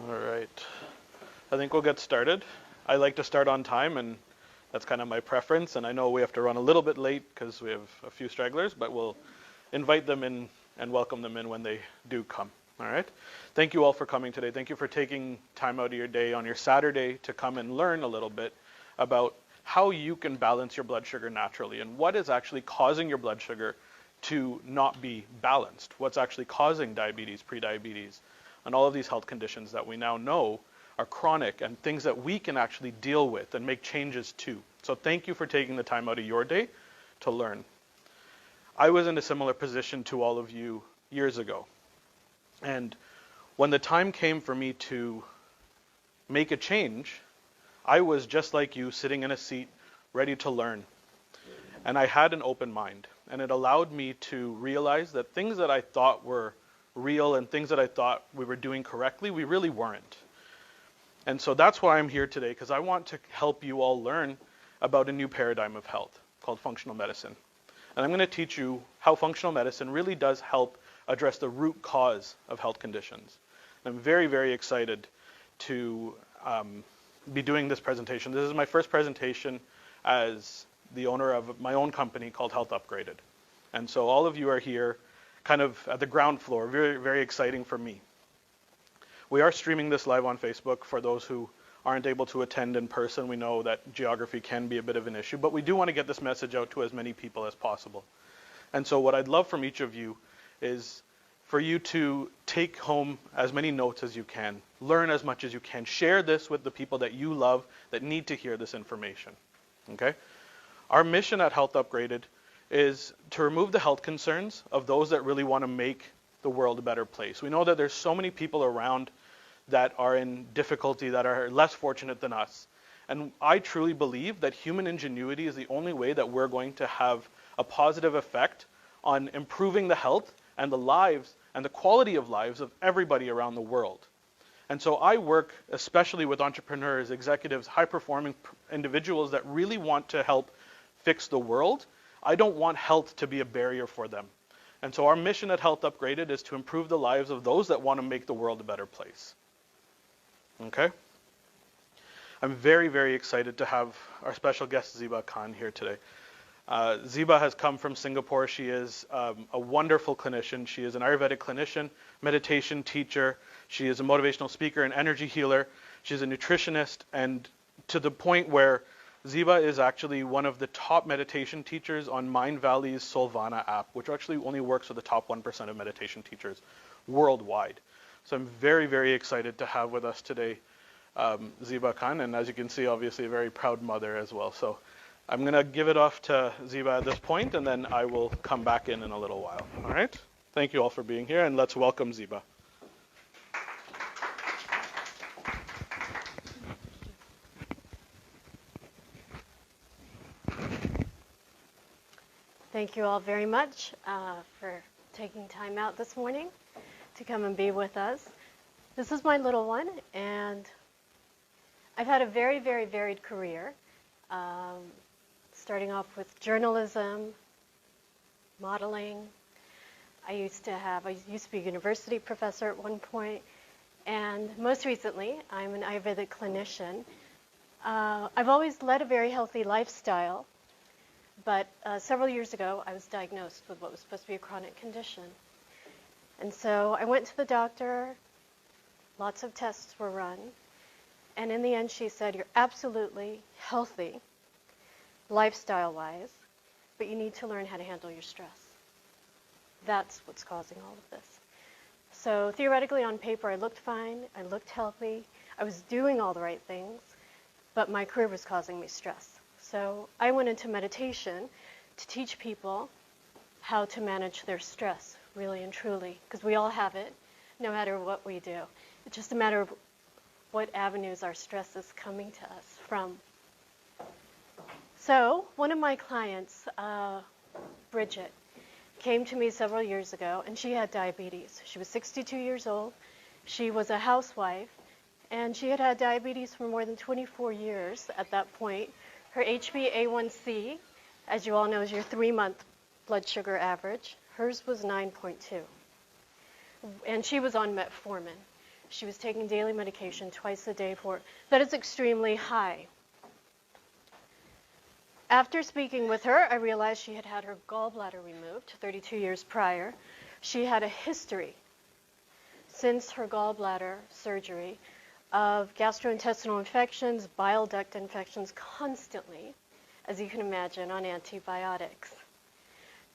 All right. I think we'll get started. I like to start on time, and that's kind of my preference. And I know we have to run a little bit late because we have a few stragglers, but we'll invite them in and welcome them in when they do come. All right. Thank you all for coming today. Thank you for taking time out of your day on your Saturday to come and learn a little bit about how you can balance your blood sugar naturally and what is actually causing your blood sugar to not be balanced. What's actually causing diabetes, prediabetes, and all of these health conditions that we now know are chronic and things that we can actually deal with and make changes to. So thank you for taking the time out of your day to learn. I was in a similar position to all of you years ago. And when the time came for me to make a change, I was just like you, sitting in a seat, ready to learn. And I had an open mind. And it allowed me to realize that things that I thought were real and things that I thought we were doing correctly, we really weren't. And so that's why I'm here today, because I want to help you all learn about a new paradigm of health called functional medicine. And I'm going to teach you how functional medicine really does help address the root cause of health conditions. And I'm very, very excited to be doing this presentation. This is my first presentation as the owner of my own company called Health Upgraded. And so all of you are here kind of at the ground floor, very, very exciting for me. We are streaming this live on Facebook for those who aren't able to attend in person. We know that geography can be a bit of an issue, but we do want to get this message out to as many people as possible. And so what I'd love from each of you is for you to take home as many notes as you can, learn as much as you can, share this with the people that you love that need to hear this information. Okay? Our mission at Health Upgraded is to remove the health concerns of those that really want to make the world a better place. We know that there's so many people around that are in difficulty, that are less fortunate than us. And I truly believe that human ingenuity is the only way that we're going to have a positive effect on improving the health and the lives and the quality of lives of everybody around the world. And so I work especially with entrepreneurs, executives, high-performing individuals that really want to help fix the world. I don't want health to be a barrier for them. And so our mission at Health Upgraded is to improve the lives of those that want to make the world a better place. Okay? I'm very, very excited to have our special guest, Zeeba Khan, here today. Zeeba has come from Singapore. She is a wonderful clinician. She is an Ayurvedic clinician, meditation teacher. She is a motivational speaker and energy healer. She's a nutritionist, and to the point where Zeeba is actually one of the top meditation teachers on Mind Valley's Solvana app, which actually only works with the top 1% of meditation teachers worldwide. So I'm very, very excited to have with us today Zeeba Khan, and as you can see, obviously a very proud mother as well. So I'm going to give it off to Zeeba at this point, and then I will come back in a little while. All right? Thank you all for being here, and let's welcome Zeeba. Thank you all very much for taking time out this morning to come and be with us. This is my little one, and I've had a very, very varied career, starting off with journalism, modeling. I used to be a university professor at one point, and most recently, I'm an Ayurvedic clinician. I've always led a very healthy lifestyle. But several years ago, I was diagnosed with what was supposed to be a chronic condition. And so I went to the doctor, lots of tests were run, and in the end she said, "You're absolutely healthy, lifestyle-wise, but you need to learn how to handle your stress. That's what's causing all of this." So theoretically, on paper, I looked fine, I looked healthy, I was doing all the right things, but my career was causing me stress. So I went into meditation to teach people how to manage their stress, really and truly, because we all have it, no matter what we do. It's just a matter of what avenues our stress is coming to us from. So one of my clients, Bridget, came to me several years ago, and she had diabetes. She was 62 years old. She was a housewife, and she had had diabetes for more than 24 years at that point. Her HbA1c, as you all know, is your 3-month blood sugar average. Hers was 9.2. And she was on metformin. She was taking daily medication twice a day for it. That is extremely high. After speaking with her, I realized she had had her gallbladder removed 32 years prior. She had a history since her gallbladder surgery of gastrointestinal infections, bile duct infections constantly, as you can imagine, on antibiotics.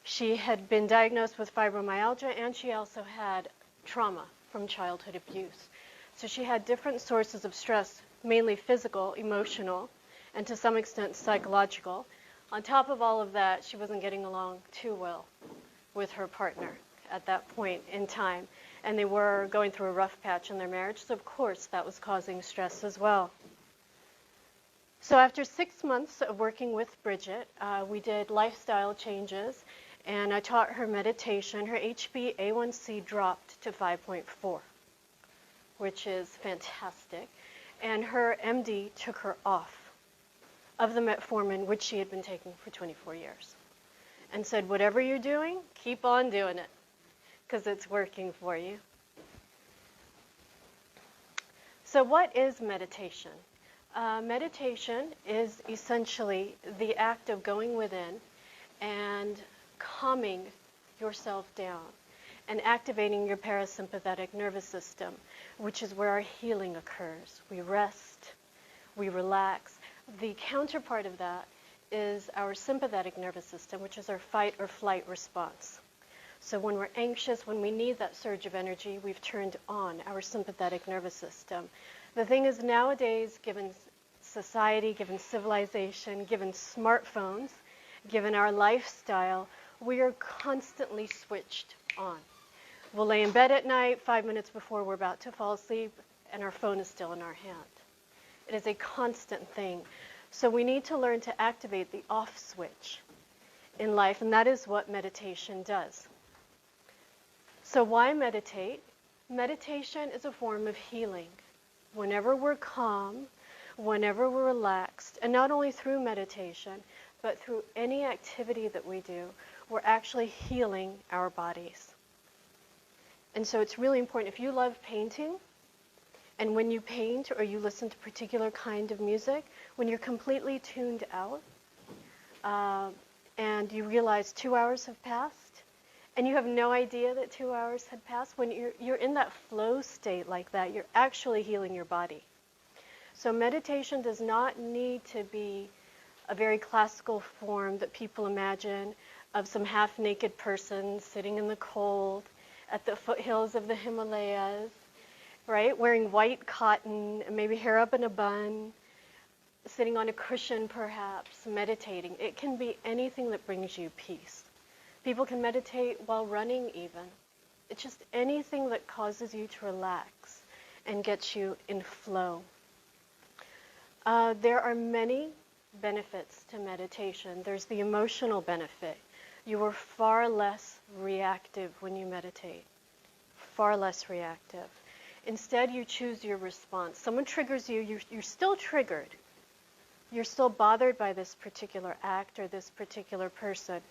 She had been diagnosed with fibromyalgia, and she also had trauma from childhood abuse. So she had different sources of stress, mainly physical, emotional, and to some extent psychological. On top of all of that, she wasn't getting along too well with her partner at that point in time. And they were going through a rough patch in their marriage, so of course that was causing stress as well. So after 6 months of working with Bridget, we did lifestyle changes, and I taught her meditation. Her HbA1c dropped to 5.4, which is fantastic. And her MD took her off of the metformin, which she had been taking for 24 years, and said, whatever you're doing, keep on doing it, because it's working for you. So what is meditation? Meditation is essentially the act of going within and calming yourself down and activating your parasympathetic nervous system, which is where our healing occurs. We rest, we relax. The counterpart of that is our sympathetic nervous system, which is our fight or flight response. So when we're anxious, when we need that surge of energy, we've turned on our sympathetic nervous system. The thing is, nowadays, given society, given civilization, given smartphones, given our lifestyle, we are constantly switched on. We'll lay in bed at night 5 minutes before we're about to fall asleep, and our phone is still in our hand. It is a constant thing. So we need to learn to activate the off switch in life, and that is what meditation does. So why meditate? Meditation is a form of healing. Whenever we're calm, whenever we're relaxed, and not only through meditation, but through any activity that we do, we're actually healing our bodies. And so it's really important. If you love painting, and when you paint or you listen to a particular kind of music, when you're completely tuned out, and you realize 2 hours have passed, and you have no idea that 2 hours had passed, when you're in that flow state like that, you're actually healing your body. So meditation does not need to be a very classical form that people imagine of some half-naked person sitting in the cold at the foothills of the Himalayas, right? Wearing white cotton, and maybe hair up in a bun, sitting on a cushion perhaps, meditating. It can be anything that brings you peace. People can meditate while running even. It's just anything that causes you to relax and gets you in flow. There are many benefits to meditation. There's the emotional benefit. You are far less reactive when you meditate. Far less reactive. Instead, you choose your response. Someone triggers you, you're still triggered. You're still bothered by this particular act or this particular person.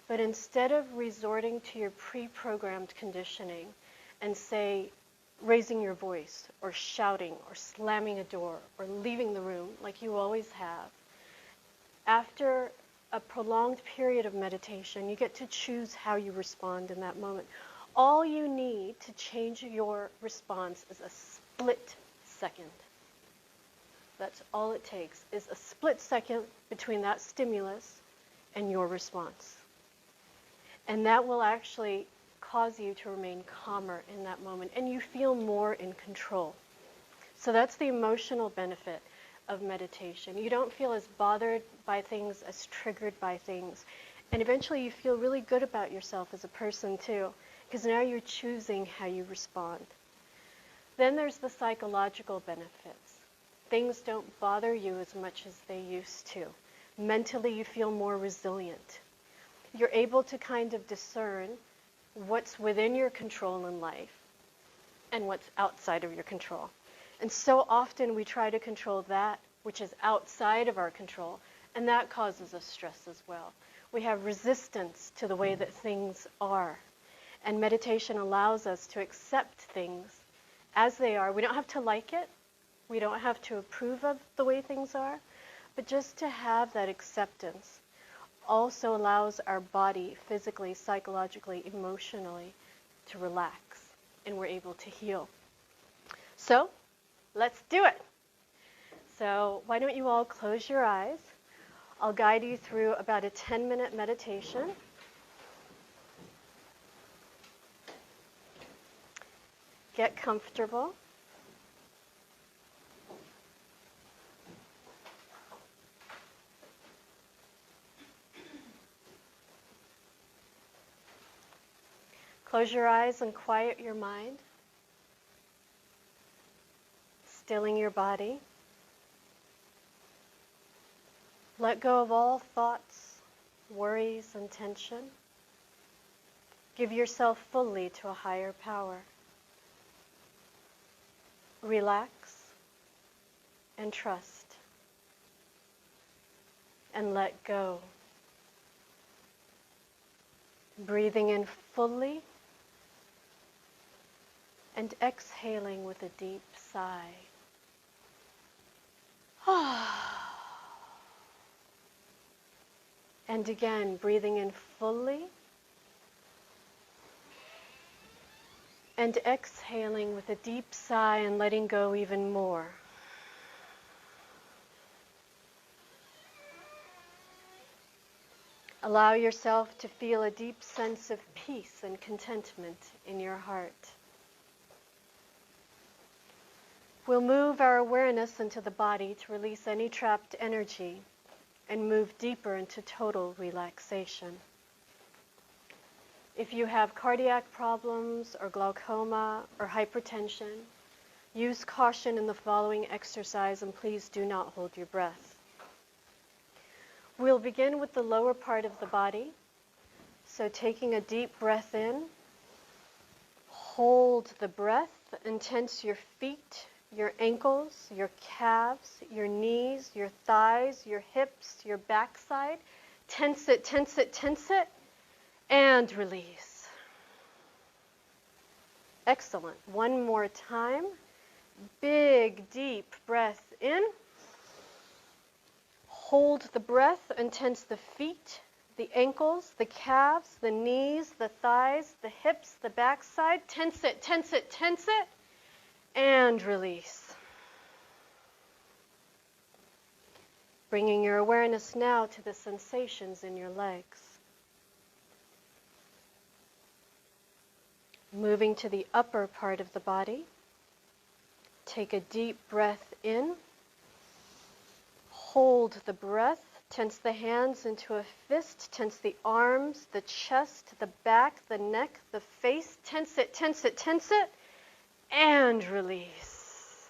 But instead of resorting to your pre-programmed conditioning and, say, raising your voice or shouting or slamming a door or leaving the room like you always have, after a prolonged period of meditation, you get to choose how you respond in that moment. All you need to change your response is a split second. That's all it takes, is a split second between that stimulus and your response. And that will actually cause you to remain calmer in that moment, and you feel more in control. So that's the emotional benefit of meditation. You don't feel as bothered by things, as triggered by things. And eventually you feel really good about yourself as a person too, because now you're choosing how you respond. Then there's the psychological benefits. Things don't bother you as much as they used to. Mentally you feel more resilient. You're able to kind of discern what's within your control in life and what's outside of your control. And so often we try to control that which is outside of our control, and that causes us stress as well. We have resistance to the way that things are. And meditation allows us to accept things as they are. We don't have to like it. We don't have to approve of the way things are. But just to have that acceptance also allows our body physically, psychologically, emotionally to relax, and we're able to heal. So let's do it. So why don't you all close your eyes? I'll guide you through about a 10-minute meditation. Get comfortable. Close your eyes and quiet your mind, stilling your body. Let go of all thoughts, worries, and tension. Give yourself fully to a higher power. Relax and trust and let go. Breathing in fully and exhaling with a deep sigh. And again, breathing in fully and exhaling with a deep sigh and letting go even more. Allow yourself to feel a deep sense of peace and contentment in your heart. We'll move our awareness into the body to release any trapped energy and move deeper into total relaxation. If you have cardiac problems or glaucoma or hypertension, use caution in the following exercise, and please do not hold your breath. We'll begin with the lower part of the body. So taking a deep breath in, hold the breath and tense your feet, your ankles, your calves, your knees, your thighs, your hips, your backside. Tense it, tense it, tense it, and release. Excellent. One more time. Big, deep breath in. Hold the breath and tense the feet, the ankles, the calves, the knees, the thighs, the hips, the backside. Tense it, tense it, tense it, and release. Bringing your awareness now to the sensations in your legs. Moving to the upper part of the body. Take a deep breath in. Hold the breath. Tense the hands into a fist. Tense the arms, the chest, the back, the neck, the face. Tense it, tense it, tense it, and release.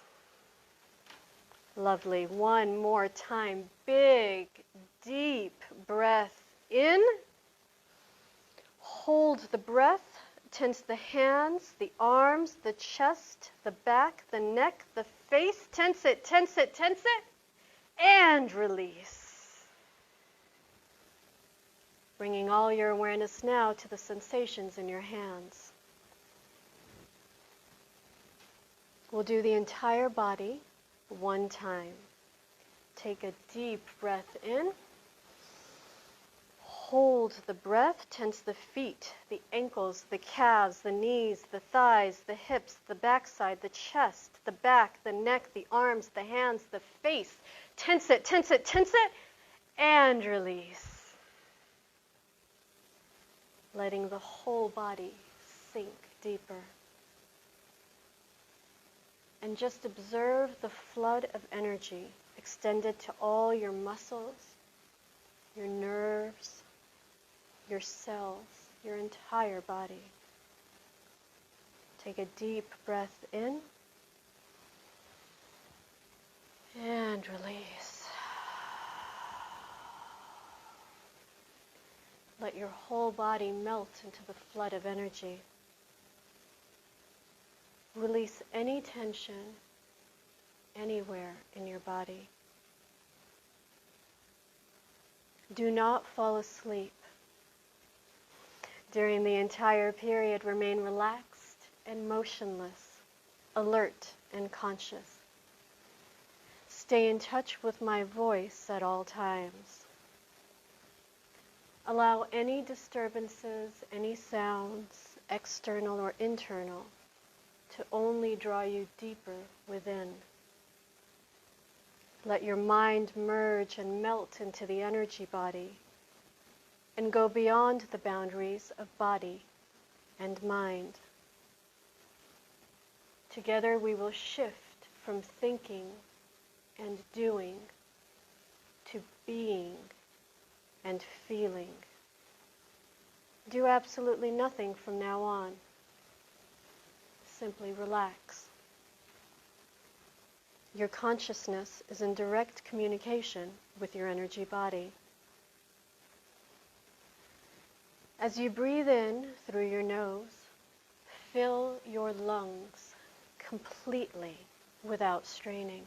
Lovely. One more time. Big, deep breath in. Hold the breath. Tense the hands, the arms, the chest, the back, the neck, the face. Tense it, tense it, tense it, and release. Bringing all your awareness now to the sensations in your hands. We'll do the entire body one time. Take a deep breath in. Hold the breath, tense the feet, the ankles, the calves, the knees, the thighs, the hips, the backside, the chest, the back, the neck, the arms, the hands, the face. Tense it, tense it, tense it, and release. Letting the whole body sink deeper. And just observe the flood of energy extended to all your muscles, your nerves, your cells, your entire body. Take a deep breath in and release. Let your whole body melt into the flood of energy. Release any tension anywhere in your body. Do not fall asleep. During the entire period, remain relaxed and motionless, alert and conscious. Stay in touch with my voice at all times. Allow any disturbances, any sounds, external or internal, to only draw you deeper within. Let your mind merge and melt into the energy body and go beyond the boundaries of body and mind. Together we will shift from thinking and doing to being and feeling. Do absolutely nothing from now on. Simply relax. Your consciousness is in direct communication with your energy body. As you breathe in through your nose, fill your lungs completely without straining.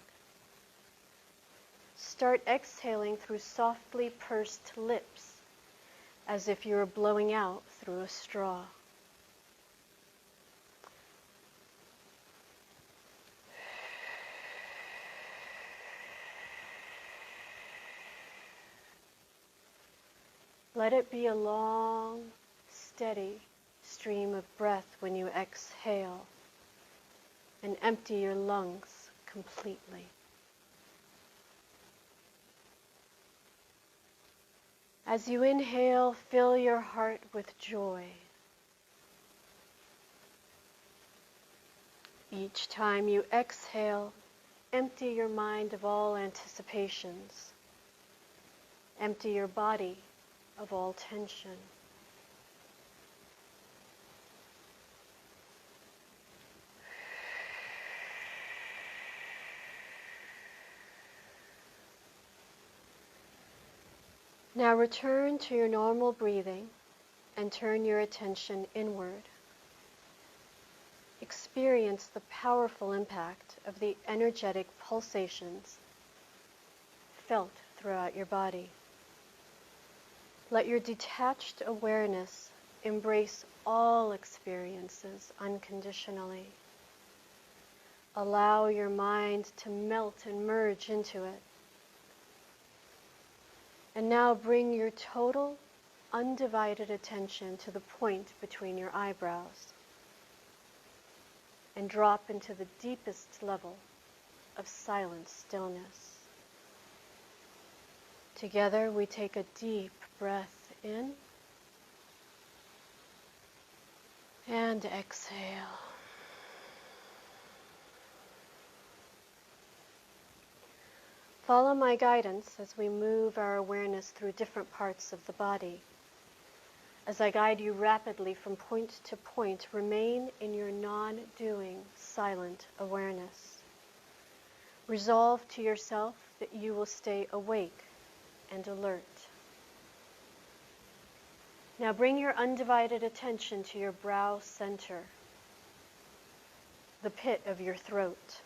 Start exhaling through softly pursed lips, as if you were blowing out through a straw. Let it be a long, steady stream of breath when you exhale, and empty your lungs completely. As you inhale, fill your heart with joy. Each time you exhale, empty your mind of all anticipations. Empty your body of all tension. Now return to your normal breathing and turn your attention inward. Experience the powerful impact of the energetic pulsations felt throughout your body. Let your detached awareness embrace all experiences unconditionally. Allow your mind to melt and merge into it. And now bring your total, undivided attention to the point between your eyebrows and drop into the deepest level of silent stillness. Together we take a deep breath in and exhale. Follow my guidance as we move our awareness through different parts of the body. As I guide you rapidly from point to point, remain in your non-doing, silent awareness. Resolve to yourself that you will stay awake and alert. Now bring your undivided attention to your brow center, the pit of your throat,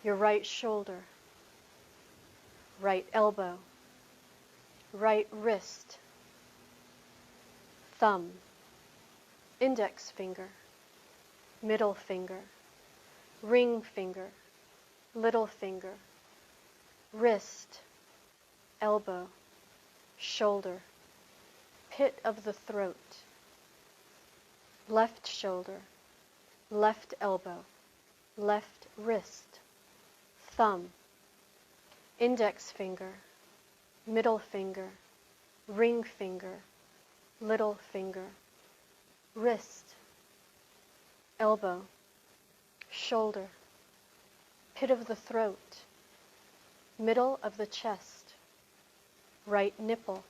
your right shoulder, right elbow, right wrist, thumb, index finger, middle finger, ring finger, little finger, wrist, elbow, shoulder, pit of the throat, left shoulder, left elbow, left wrist, thumb, index finger, middle finger, ring finger, little finger, wrist, elbow, shoulder, pit of the throat, middle of the chest, right nipple,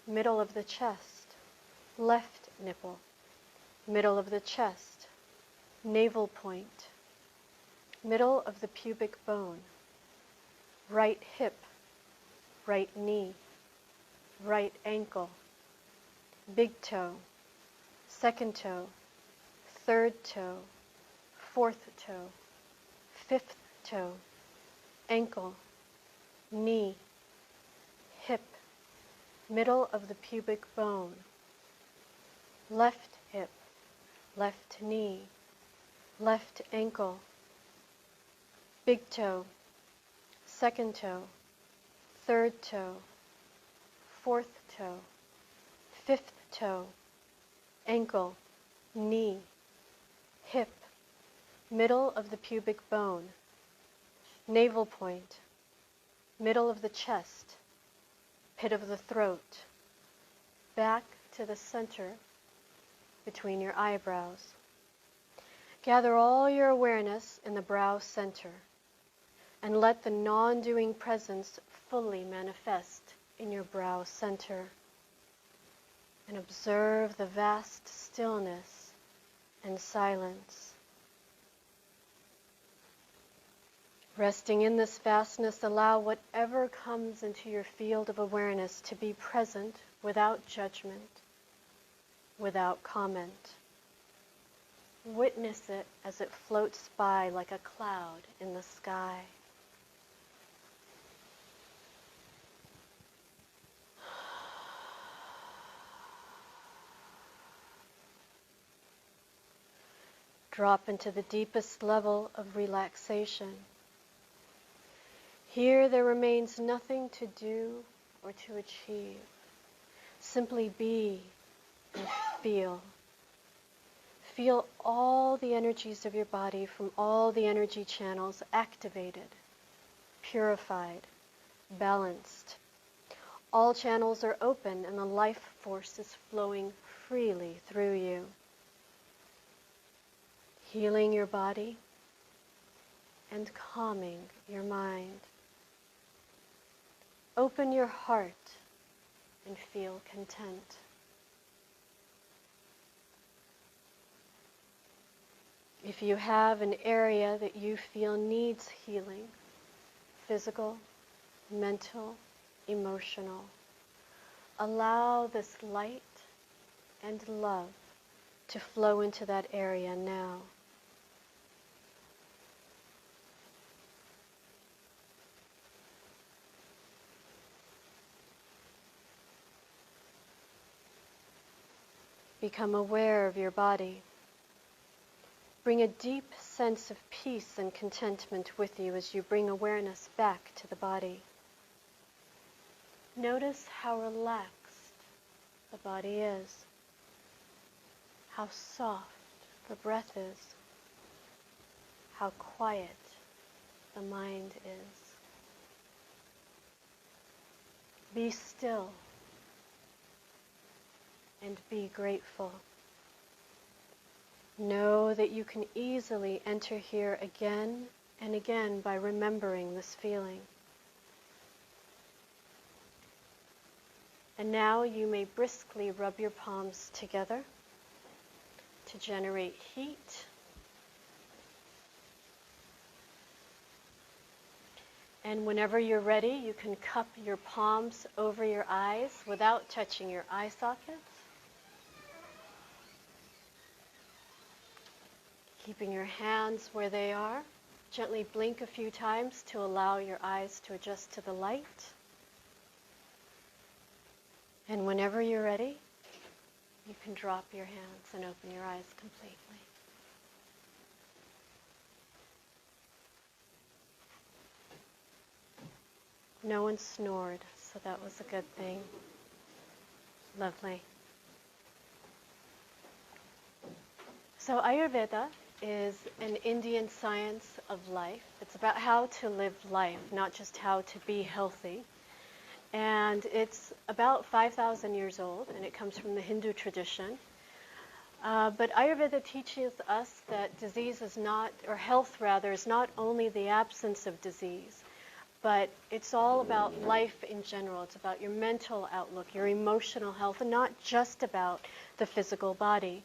middle of the chest, left nipple, middle of the chest, navel point, middle of the pubic bone, right hip, right knee, right ankle, big toe, second toe, third toe, fourth toe, fifth toe, ankle, knee, hip, middle of the pubic bone, left hip, left knee, left ankle, big toe, second toe, third toe, fourth toe, fifth toe, ankle, knee, hip, middle of the pubic bone, navel point, middle of the chest, pit of the throat, back to the center between your eyebrows. Gather all your awareness in the brow center and let the non-doing presence fully manifest in your brow center. And observe the vast stillness and silence. Resting in this vastness, allow whatever comes into your field of awareness to be present without judgment, without comment. Witness it as it floats by like a cloud in the sky. Drop into the deepest level of relaxation. Here there remains nothing to do or to achieve. Simply be and feel. Feel all the energies of your body from all the energy channels activated, purified, balanced. All channels are open and the life force is flowing freely through you. Healing your body and calming your mind. Open your heart and feel content. If you have an area that you feel needs healing, physical, mental, emotional, allow this light and love to flow into that area now. Become aware of your body. Bring a deep sense of peace and contentment with you as you bring awareness back to the body. Notice how relaxed the body is, how soft the breath is, how quiet the mind is. Be still and be grateful. Know that you can easily enter here again and again by remembering this feeling. And now you may briskly rub your palms together to generate heat. And whenever you're ready, you can cup your palms over your eyes without touching your eye sockets. Keeping your hands where they are. Gently blink a few times to allow your eyes to adjust to the light. And whenever you're ready, you can drop your hands and open your eyes completely. No one snored, so that was a good thing. Lovely. So Ayurveda is an Indian science of life. It's about how to live life, not just how to be healthy. And it's about 5,000 years old, and it comes from the Hindu tradition. But Ayurveda teaches us that disease is not, or health rather, is not only the absence of disease, but it's all about life in general. It's about your mental outlook, your emotional health, and not just about the physical body.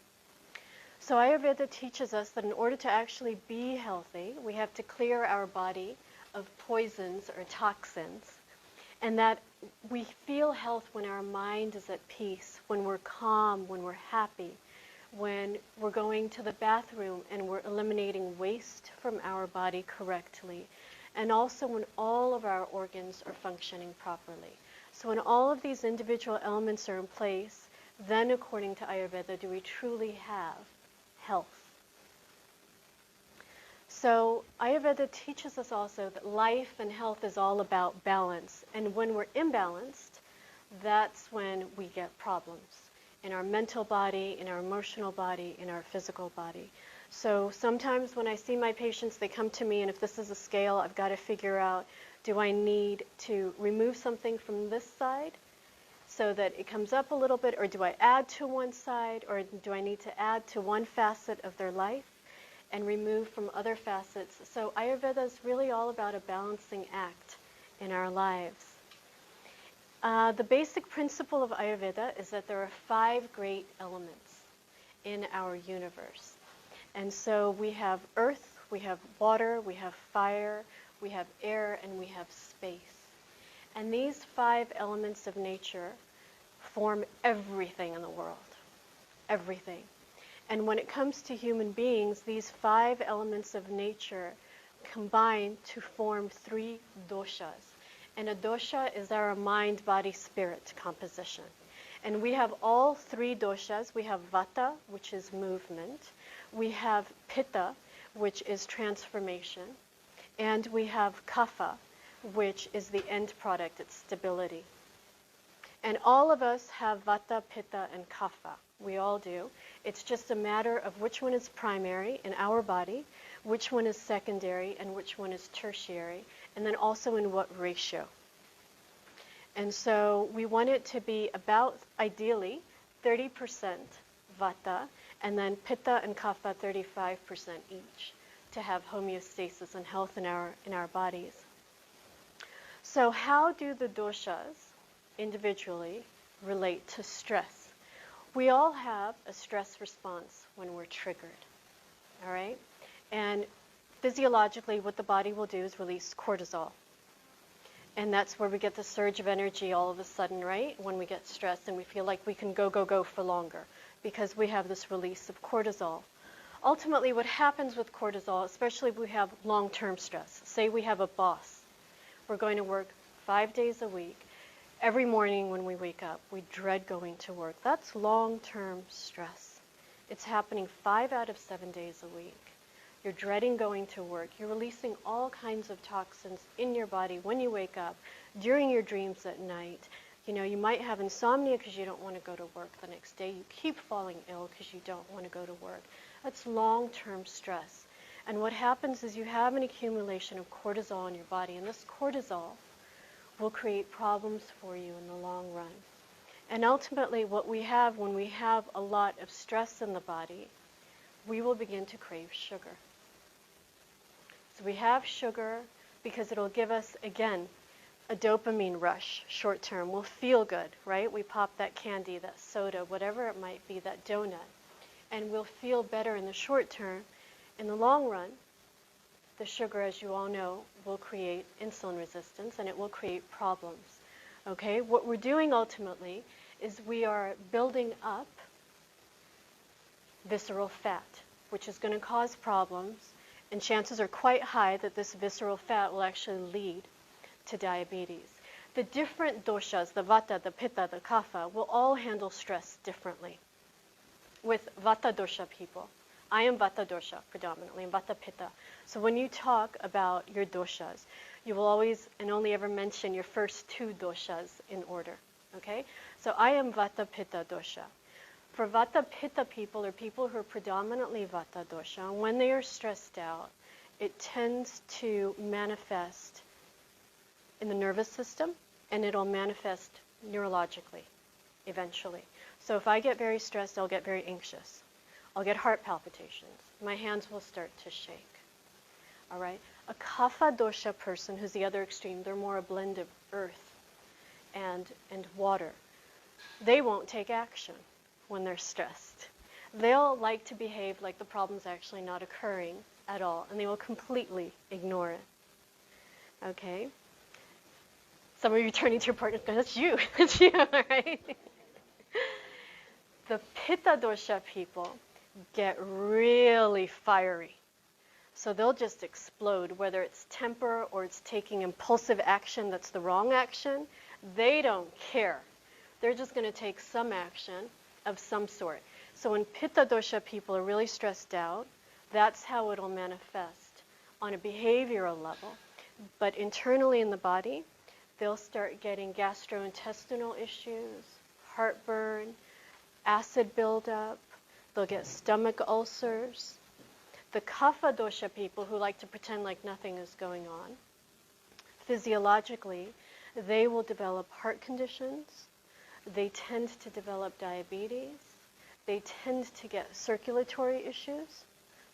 So Ayurveda teaches us that in order to actually be healthy, we have to clear our body of poisons or toxins, and that we feel health when our mind is at peace, when we're calm, when we're happy, when we're going to the bathroom and we're eliminating waste from our body correctly, and also when all of our organs are functioning properly. So when all of these individual elements are in place, then according to Ayurveda do we truly have health. So Ayurveda teaches us also that life and health is all about balance. And when we're imbalanced, that's when we get problems in our mental body, in our emotional body, in our physical body. So sometimes when I see my patients, they come to me, and if this is a scale, I've got to figure out, do I need to remove something from this side so that it comes up a little bit, or do I add to one side, or do I need to add to one facet of their life and remove from other facets? So Ayurveda is really all about a balancing act in our lives. The basic principle of Ayurveda is that there are 5 great elements in our universe. And so we have earth, we have water, we have fire, we have air, and we have space. And these 5 elements of nature form everything in the world. Everything. And when it comes to human beings, these 5 elements of nature combine to form 3 doshas. And a dosha is our mind, body, spirit composition. And we have all 3 doshas. We have vata, which is movement. We have pitta, which is transformation. And we have kapha, which is the end product, it's stability. And all of us have vata, pitta, and kapha. We all do. It's just a matter of which one is primary in our body, which one is secondary, and which one is tertiary, and then also in what ratio. And so we want it to be about, ideally, 30% vata, and then pitta and kapha 35% each, to have homeostasis and health in our bodies. So how do the doshas individually relate to stress? We all have a stress response when we're triggered, all right? And physiologically, what the body will do is release cortisol. And that's where we get the surge of energy all of a sudden, right? When we get stressed and we feel like we can go for longer because we have this release of cortisol. Ultimately, what happens with cortisol, especially if we have long-term stress, say we have a boss, we're going to work 5 days a week. Every morning when we wake up, we dread going to work. That's long-term stress. It's happening 5 out of 7 days a week. You're dreading going to work. You're releasing all kinds of toxins in your body when you wake up, during your dreams at night. You know, you might have insomnia because you don't want to go to work the next day. You keep falling ill because you don't want to go to work. That's long-term stress. And what happens is you have an accumulation of cortisol in your body, and this cortisol will create problems for you in the long run. And ultimately, what we have when we have a lot of stress in the body, we will begin to crave sugar. So we have sugar because it'll give us, again, a dopamine rush, short term. We'll feel good, right? We pop that candy, that soda, whatever it might be, that donut, and we'll feel better in the short term. In the long run, the sugar, as you all know, will create insulin resistance, and it will create problems. Okay? What we're doing ultimately is we are building up visceral fat, which is going to cause problems, and chances are quite high that this visceral fat will actually lead to diabetes. The different doshas, the vata, the pitta, the kapha, will all handle stress differently. With vata dosha people, I am vata dosha predominantly, and vata pitta. So when you talk about your doshas, you will always and only ever mention your first 2 doshas in order. Okay? So I am vata pitta dosha. For vata pitta people, or people who are predominantly vata dosha, when they are stressed out, it tends to manifest in the nervous system, and it'll manifest neurologically eventually. So if I get very stressed, I'll get very anxious. I'll get heart palpitations. My hands will start to shake. All right? A kapha dosha person, who's the other extreme, they're more a blend of earth and water. They won't take action when they're stressed. They'll like to behave like the problem's actually not occurring at all, and they will completely ignore it. Okay? Some of you turning to your partner, that's you, that's you, right? The pitta dosha people get really fiery. So they'll just explode, whether it's temper or it's taking impulsive action that's the wrong action. They don't care. They're just going to take some action of some sort. So when pitta dosha people are really stressed out, that's how it'll manifest. on a behavioral level. But internally in the body, they'll start getting gastrointestinal issues, heartburn, acid buildup. They'll get stomach ulcers. The kapha dosha people who like to pretend like nothing is going on, physiologically, they will develop heart conditions. They tend to develop diabetes. They tend to get circulatory issues.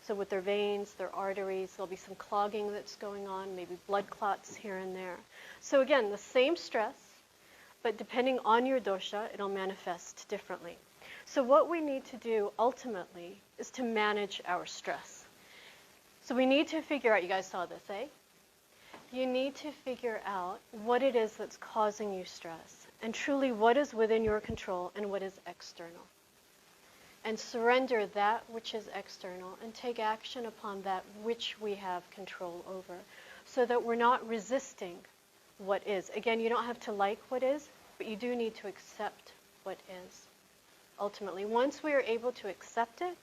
So with their veins, their arteries, there'll be some clogging that's going on, maybe blood clots here and there. So again, the same stress, but depending on your dosha, it'll manifest differently. So what we need to do ultimately is to manage our stress. So we need to figure out, you guys saw this, eh? You need to figure out what it is that's causing you stress, and truly what is within your control and what is external. And surrender that which is external and take action upon that which we have control over, so that we're not resisting what is. Again, you don't have to like what is, but you do need to accept what is. Ultimately, once we are able to accept it,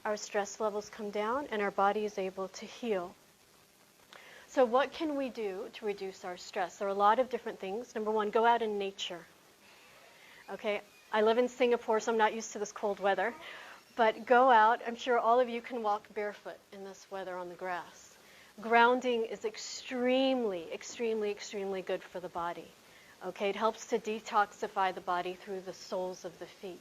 our stress levels come down and our body is able to heal. So what can we do to reduce our stress? There are a lot of different things. Number one, go out in nature. Okay, I live in Singapore, so I'm not used to this cold weather. But go out. I'm sure all of you can walk barefoot in this weather on the grass. Grounding is extremely, extremely, extremely good for the body. Okay, it helps to detoxify the body through the soles of the feet.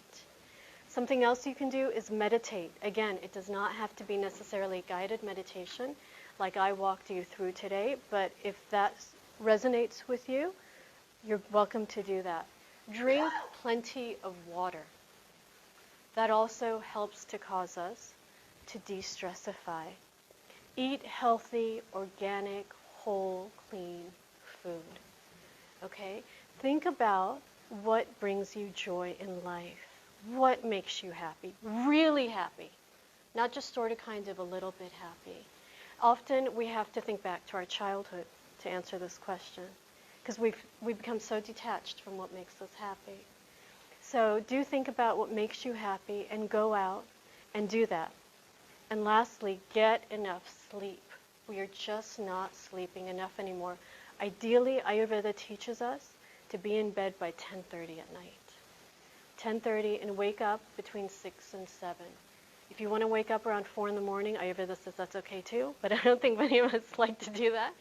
Something else you can do is meditate. Again, it does not have to be necessarily guided meditation like I walked you through today, but if that resonates with you, you're welcome to do that. Drink plenty of water. That also helps to cause us to de-stressify. Eat healthy, organic, whole, clean food. Okay? Think about what brings you joy in life. What makes you happy? Really happy. Not just sort of kind of a little bit happy. Often we have to think back to our childhood to answer this question, because we've become so detached from what makes us happy. So do think about what makes you happy and go out and do that. And lastly, get enough sleep. We are just not sleeping enough anymore. Ideally, Ayurveda teaches us to be in bed by 10:30 at night. 10:30 and wake up between 6 and 7. If you want to wake up around 4 in the morning, Ayurveda says that's okay too, but I don't think many of us like to do that.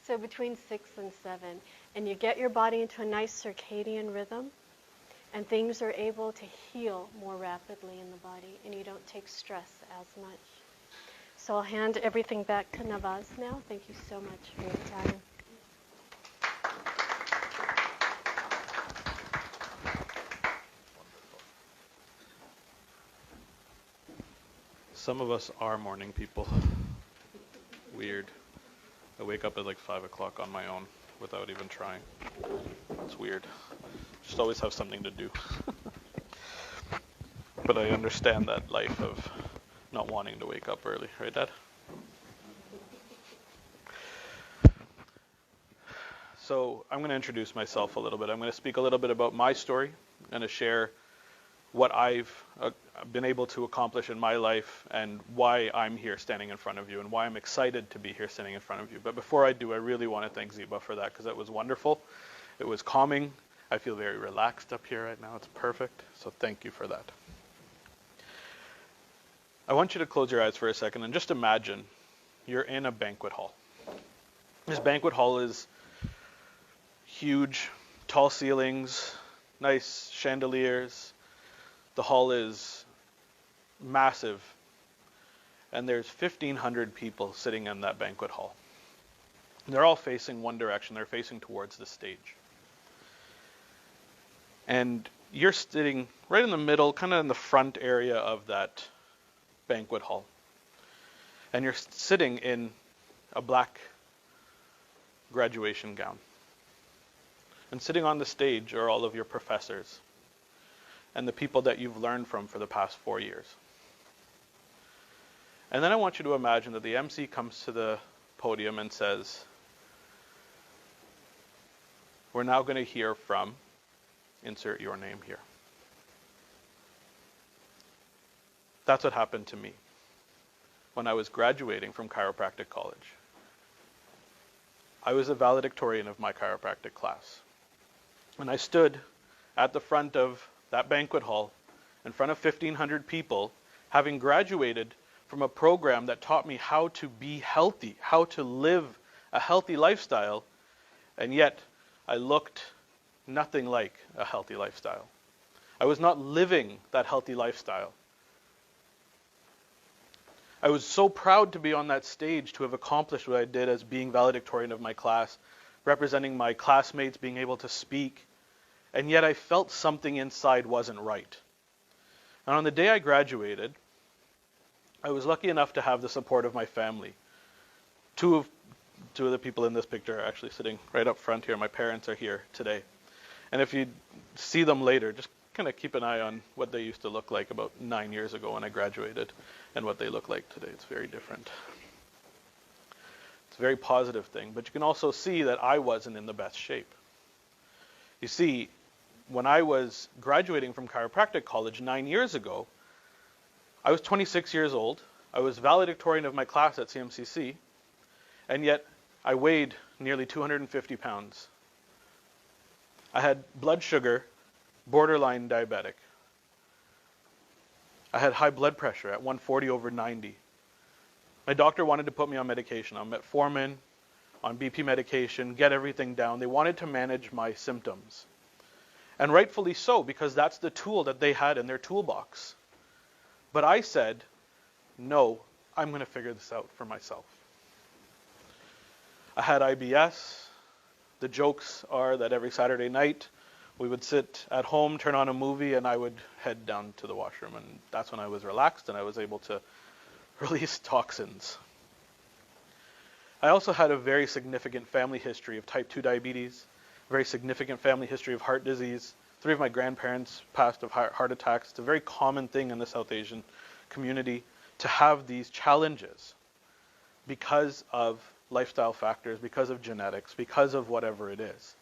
So between 6 and 7. And you get your body into a nice circadian rhythm, and things are able to heal more rapidly in the body, and you don't take stress as much. So I'll hand everything back to Navaz now. Thank you so much for your time. Some of us are morning people. Weird. I wake up at like 5 o'clock on my own without even trying. It's weird. Just always have something to do. But I understand that life of not wanting to wake up early, right, Dad? So I'm going to introduce myself a little bit. I'm going to speak a little bit about my story and to share what I've been able to accomplish in my life and why I'm here standing in front of you and why I'm excited to be here standing in front of you. But before I do, I really want to thank Zeeba for that, because that was wonderful. It was calming. I feel very relaxed up here right now. It's perfect. So thank you for that. I want you to close your eyes for a second and just imagine you're in a banquet hall. This banquet hall is huge, tall ceilings, nice chandeliers. The hall is massive, and there's 1,500 people sitting in that banquet hall. They're all facing one direction. They're facing towards the stage. And you're sitting right in the middle, kind of in the front area of that banquet hall. And you're sitting in a black graduation gown. And sitting on the stage are all of your professors and the people that you've learned from for the past 4 years. And then I want you to imagine that the MC comes to the podium and says, we're now going to hear from, insert your name here. That's what happened to me. when I was graduating from chiropractic college. I was a valedictorian of my chiropractic class. And I stood at the front of that banquet hall in front of 1,500 people, having graduated from a program that taught me how to be healthy, how to live a healthy lifestyle, and yet I looked nothing like a healthy lifestyle. I was not living that healthy lifestyle. I was so proud to be on that stage, to have accomplished what I did as being valedictorian of my class, representing my classmates, being able to speak, and yet I felt something inside wasn't right. And on the day I graduated, I was lucky enough to have the support of my family. Two of the people in this picture are actually sitting right up front here. My parents are here today. And if you see them later, just kind of keep an eye on what they used to look like about 9 years ago when I graduated and what they look like today. It's very different. It's a very positive thing. But you can also see that I wasn't in the best shape. You see, when I was graduating from chiropractic college 9 years ago, I was 26 years old. I was valedictorian of my class at CMCC, and yet I weighed nearly 250 pounds. I had blood sugar, borderline diabetic. I had high blood pressure at 140/90. My doctor wanted to put me on medication, on metformin, on BP medication, get everything down. They wanted to manage my symptoms. And rightfully so, because that's the tool that they had in their toolbox. But I said, no, I'm going to figure this out for myself. I had IBS. The jokes are that every Saturday night we would sit at home, turn on a movie, and I would head down to the washroom. And that's when I was relaxed and I was able to release toxins. I also had a very significant family history of type 2 diabetes, a very significant family history of heart disease. 3 of my grandparents passed of heart attacks. It's a very common thing in the South Asian community to have these challenges because of lifestyle factors, because of genetics, because of whatever it is.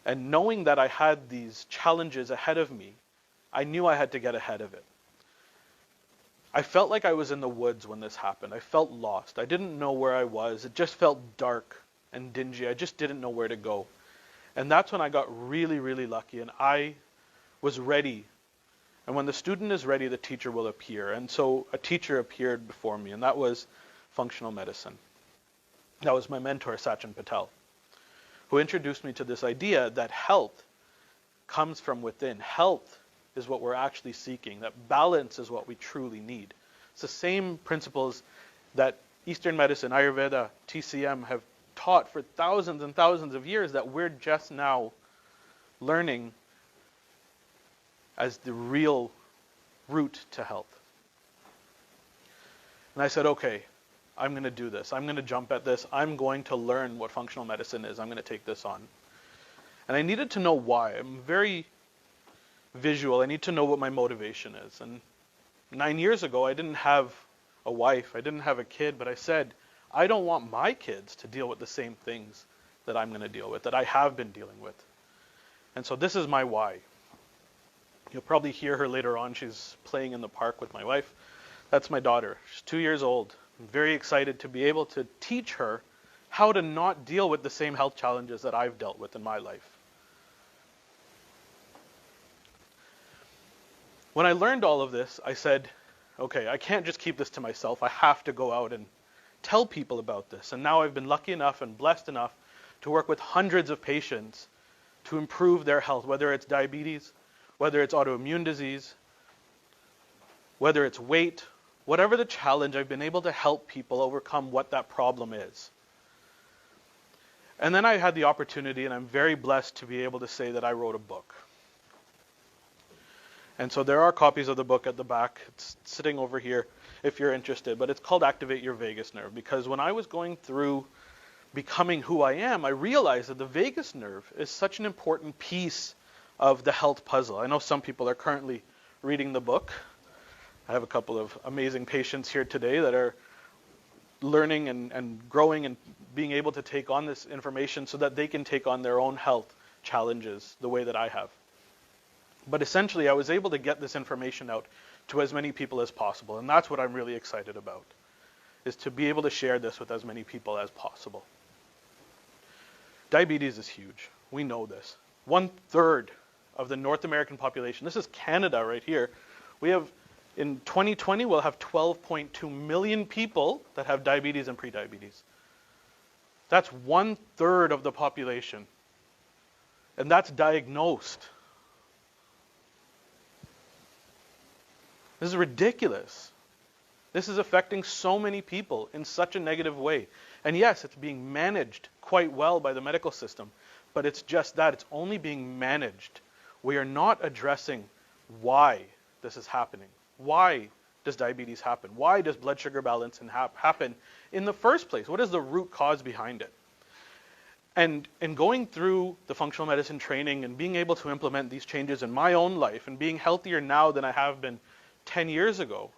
And knowing that I had these challenges ahead of me, I knew I had to get ahead of it. I felt like I was in the woods when this happened. I felt lost. I didn't know where I was. It just felt dark and dingy. I just didn't know where to go. And that's when I got really, really lucky, and I was ready. And when the student is ready, the teacher will appear. And so a teacher appeared before me, and that was functional medicine. That was my mentor, Sachin Patel, who introduced me to this idea that health comes from within. Health is what we're actually seeking, that balance is what we truly need. It's the same principles that Eastern medicine, Ayurveda, TCM have taught for thousands and thousands of years that we're just now learning as the real route to health. And I said, okay, I'm going to do this. I'm going to jump at this. I'm going to learn what functional medicine is. I'm going to take this on. And I needed to know why. I'm very visual. I need to know what my motivation is. And 9 years ago, I didn't have a wife. I didn't have a kid, but I said, I don't want my kids to deal with the same things that I'm going to deal with, that I have been dealing with. And so this is my why. You'll probably hear her later on. She's playing in the park with my wife. That's my daughter. She's 2 years old. I'm very excited to be able to teach her how to not deal with the same health challenges that I've dealt with in my life. When I learned all of this, I said, okay, I can't just keep this to myself. I have to go out and tell people about this. And now I've been lucky enough and blessed enough to work with hundreds of patients to improve their health, whether it's diabetes, whether it's autoimmune disease, whether it's weight, whatever the challenge, I've been able to help people overcome what that problem is. And then I had the opportunity, and I'm very blessed to be able to say that I wrote a book. And so there are copies of the book at the back. It's sitting over here if you're interested, but it's called Activate Your Vagus Nerve, because when I was going through becoming who I am, I realized that the vagus nerve is such an important piece of the health puzzle. I know some people are currently reading the book. I have a couple of amazing patients here today that are learning and growing and being able to take on this information so that they can take on their own health challenges the way that I have. But essentially, I was able to get this information out to as many people as possible. And that's what I'm really excited about, is to be able to share this with as many people as possible. Diabetes is huge. We know this. 1/3 of the North American population, this is Canada right here, we have, in 2020, we'll have 12.2 million people that have diabetes and prediabetes. That's 1/3 of the population. And that's diagnosed. This is ridiculous. This is affecting so many people in such a negative way. And yes, it's being managed quite well by the medical system, but it's just that. It's only being managed. We are not addressing why this is happening. Why does diabetes happen? Why does blood sugar balance happen in the first place? What is the root cause behind it? And in going through the functional medicine training and being able to implement these changes in my own life and being healthier now than I have been 10 years ago,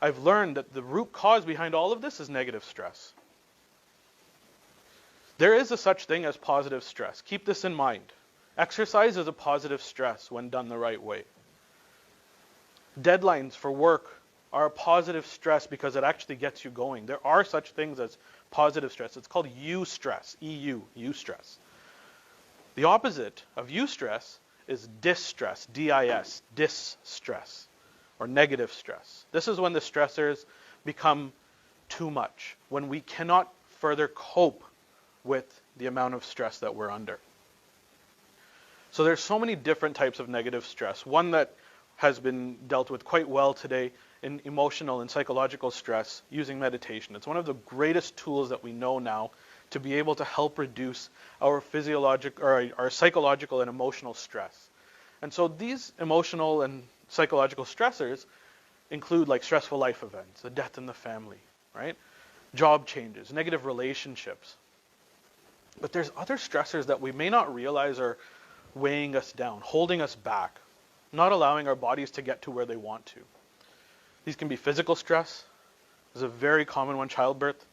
I've learned that the root cause behind all of this is negative stress. There is a such thing as positive stress. Keep this in mind. Exercise is a positive stress when done the right way. Deadlines for work are a positive stress because it actually gets you going. There are such things as positive stress. It's called eustress, E-U, eustress. The opposite of eustress is distress, D-I-S, distress, or negative stress. This is when the stressors become too much, when we cannot further cope with the amount of stress that we're under. So there's so many different types of negative stress. One that has been dealt with quite well today in emotional and psychological stress using meditation. It's one of the greatest tools that we know now to be able to help reduce our physiological or our psychological and emotional stress. And so these emotional and psychological stressors include like stressful life events, a death in the family, right? Job changes, negative relationships. But there's other stressors that we may not realize are weighing us down, holding us back, not allowing our bodies to get to where they want to. These can be physical stress. There's a very common one, childbirth.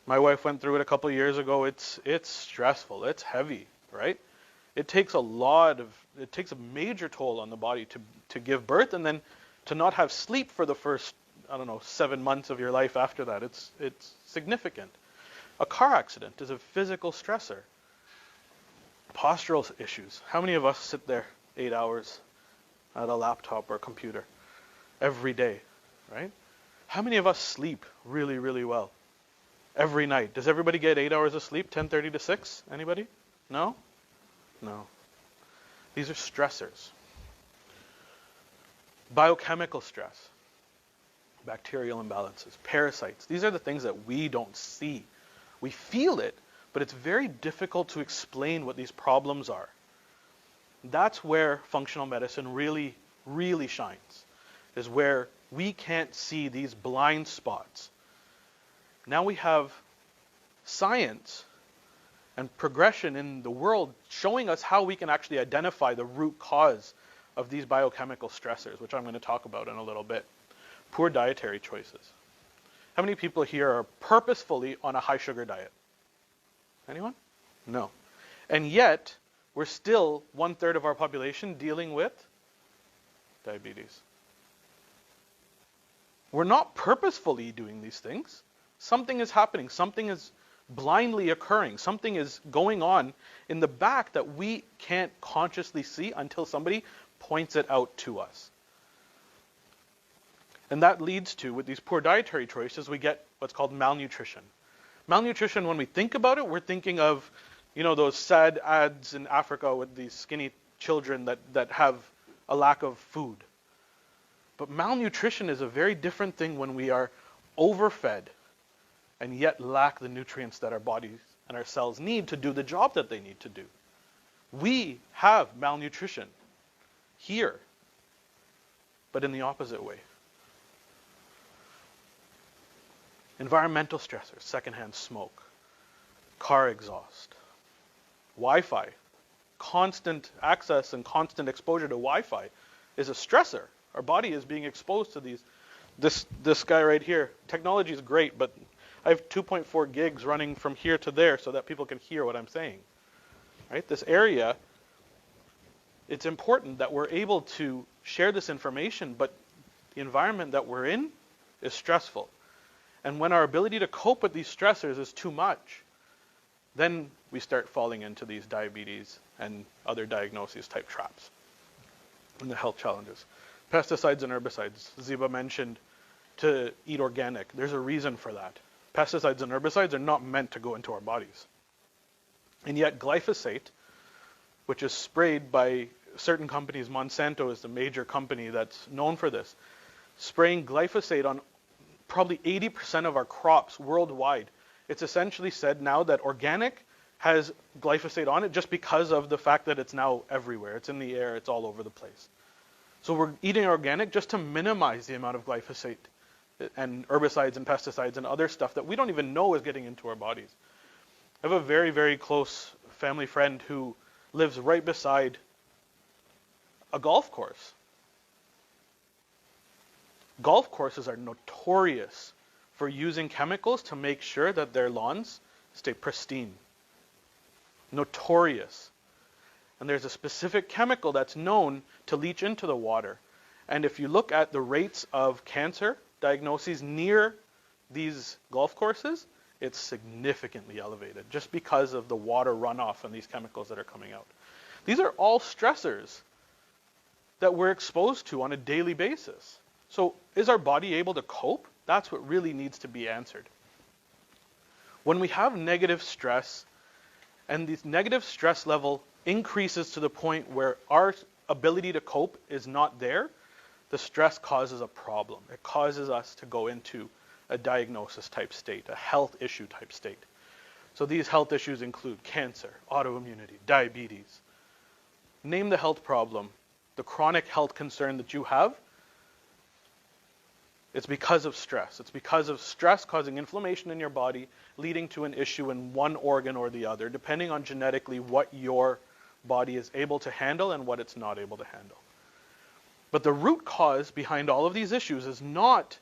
My wife went through it a couple of years ago. It's stressful. It's heavy, right? It takes a major toll on the body to give birth, and then to not have sleep for the first, 7 months of your life after that. It's significant. A car accident is a physical stressor. Postural issues. How many of us sit there 8 hours at a laptop or computer every day, right? How many of us sleep really, really well every night? Does everybody get 8 hours of sleep, 10:30 to 6? Anybody? No? No. These are stressors. Biochemical stress, bacterial imbalances, parasites. These are the things that we don't see. We feel it, but it's very difficult to explain what these problems are. That's where functional medicine really, really shines, is where we can't see these blind spots. Now we have science and progression in the world showing us how we can actually identify the root cause of these biochemical stressors, which I'm going to talk about in a little bit. Poor dietary choices. How many people here are purposefully on a high sugar diet? Anyone? No. And yet, we're still 1/3 of our population dealing with diabetes. We're not purposefully doing these things. Something is happening. Something is blindly occurring. Something is going on in the back that we can't consciously see until somebody points it out to us. And that leads to, with these poor dietary choices, we get what's called malnutrition. Malnutrition, when we think about it, we're thinking of, those sad ads in Africa with these skinny children that have a lack of food. But malnutrition is a very different thing when we are overfed and yet lack the nutrients that our bodies and our cells need to do the job that they need to do. We have malnutrition here, but in the opposite way. Environmental stressors, secondhand smoke, car exhaust, Wi-Fi. Constant access and constant exposure to Wi-Fi is a stressor. Our body is being exposed to this guy right here. Technology is great, but I have 2.4 gigs running from here to there so that people can hear what I'm saying. Right? This area, it's important that we're able to share this information, but The environment that we're in is stressful. And when our ability to cope with these stressors is too much, then we start falling into these diabetes and other diagnoses type traps and the health challenges. Pesticides and herbicides. Zeeba mentioned to eat organic. There's a reason for that. Pesticides and herbicides are not meant to go into our bodies. And yet glyphosate, which is sprayed by certain companies, Monsanto is the major company that's known for this, spraying glyphosate on probably 80% of our crops worldwide. It's essentially said now that organic has glyphosate on it just because of the fact that it's now everywhere. It's in the air, it's all over the place. So we're eating organic just to minimize the amount of glyphosate and herbicides and pesticides and other stuff that we don't even know is getting into our bodies. I have a very, very close family friend who lives right beside a golf course. Golf courses are notorious for using chemicals to make sure that their lawns stay pristine. Notorious. And there's a specific chemical that's known to leach into the water. And if you look at the rates of cancer diagnoses near these golf courses, it's significantly elevated just because of the water runoff and these chemicals that are coming out. These are all stressors that we're exposed to on a daily basis. So is our body able to cope? That's what really needs to be answered. When we have negative stress, and this negative stress level increases to the point where our ability to cope is not there, the stress causes a problem. It causes us to go into a diagnosis type state, a health issue type state. So these health issues include cancer, autoimmunity, diabetes. Name the health problem, the chronic health concern that you have. It's because of stress. It's because of stress causing inflammation in your body, leading to an issue in one organ or the other, depending on genetically what your body is able to handle and what it's not able to handle. But the root cause behind all of these issues is not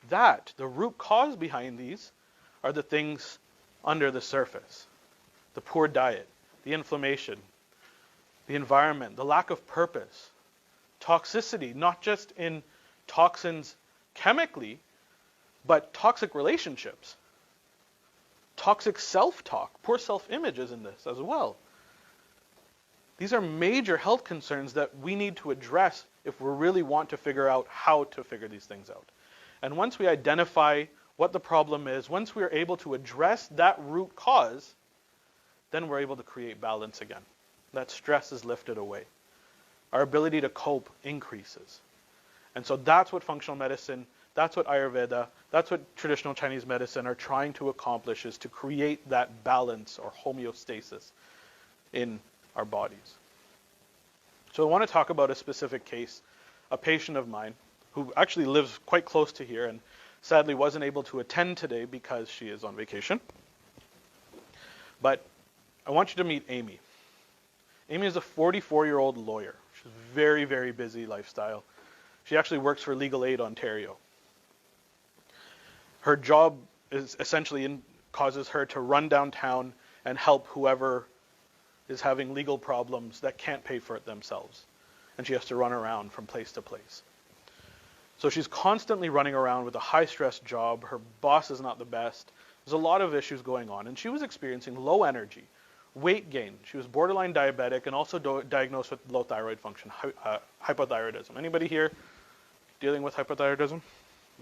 that. The root cause behind these are the things under the surface. The poor diet, the inflammation, the environment, the lack of purpose, toxicity, not just in toxins chemically, but toxic relationships, toxic self-talk, poor self-image is in this as well. These are major health concerns that we need to address if we really want to figure out how to figure these things out. And once we identify what the problem is, once we are able to address that root cause, then we're able to create balance again. That stress is lifted away. Our ability to cope increases. And so that's what functional medicine, that's what Ayurveda, that's what traditional Chinese medicine are trying to accomplish, is to create that balance or homeostasis in our bodies. So I want to talk about a specific case, a patient of mine who actually lives quite close to here and sadly wasn't able to attend today because she is on vacation. But I want you to meet Amy. Amy is a 44-year-old lawyer. She's a very, very busy lifestyle. She actually works for Legal Aid Ontario. Her job is essentially causes her to run downtown and help whoever is having legal problems that can't pay for it themselves. And she has to run around from place to place. So she's constantly running around with a high-stress job. Her boss is not the best. There's a lot of issues going on. And she was experiencing low energy, weight gain. She was borderline diabetic and also diagnosed with low thyroid function, hypothyroidism. Anybody here dealing with hypothyroidism?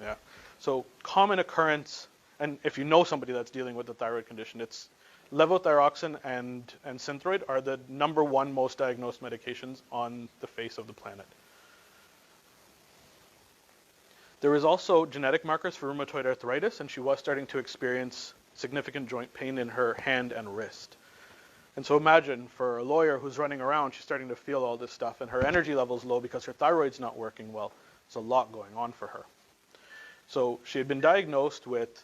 Yeah. So common occurrence, and if you know somebody that's dealing with a thyroid condition, it's levothyroxine and Synthroid are the #1 most diagnosed medications on the face of the planet. There is also genetic markers for rheumatoid arthritis, and she was starting to experience significant joint pain in her hand and wrist. And so imagine for a lawyer who's running around, she's starting to feel all this stuff, and her energy level's low because her thyroid's not working well. There's a lot going on for her. So she had been diagnosed with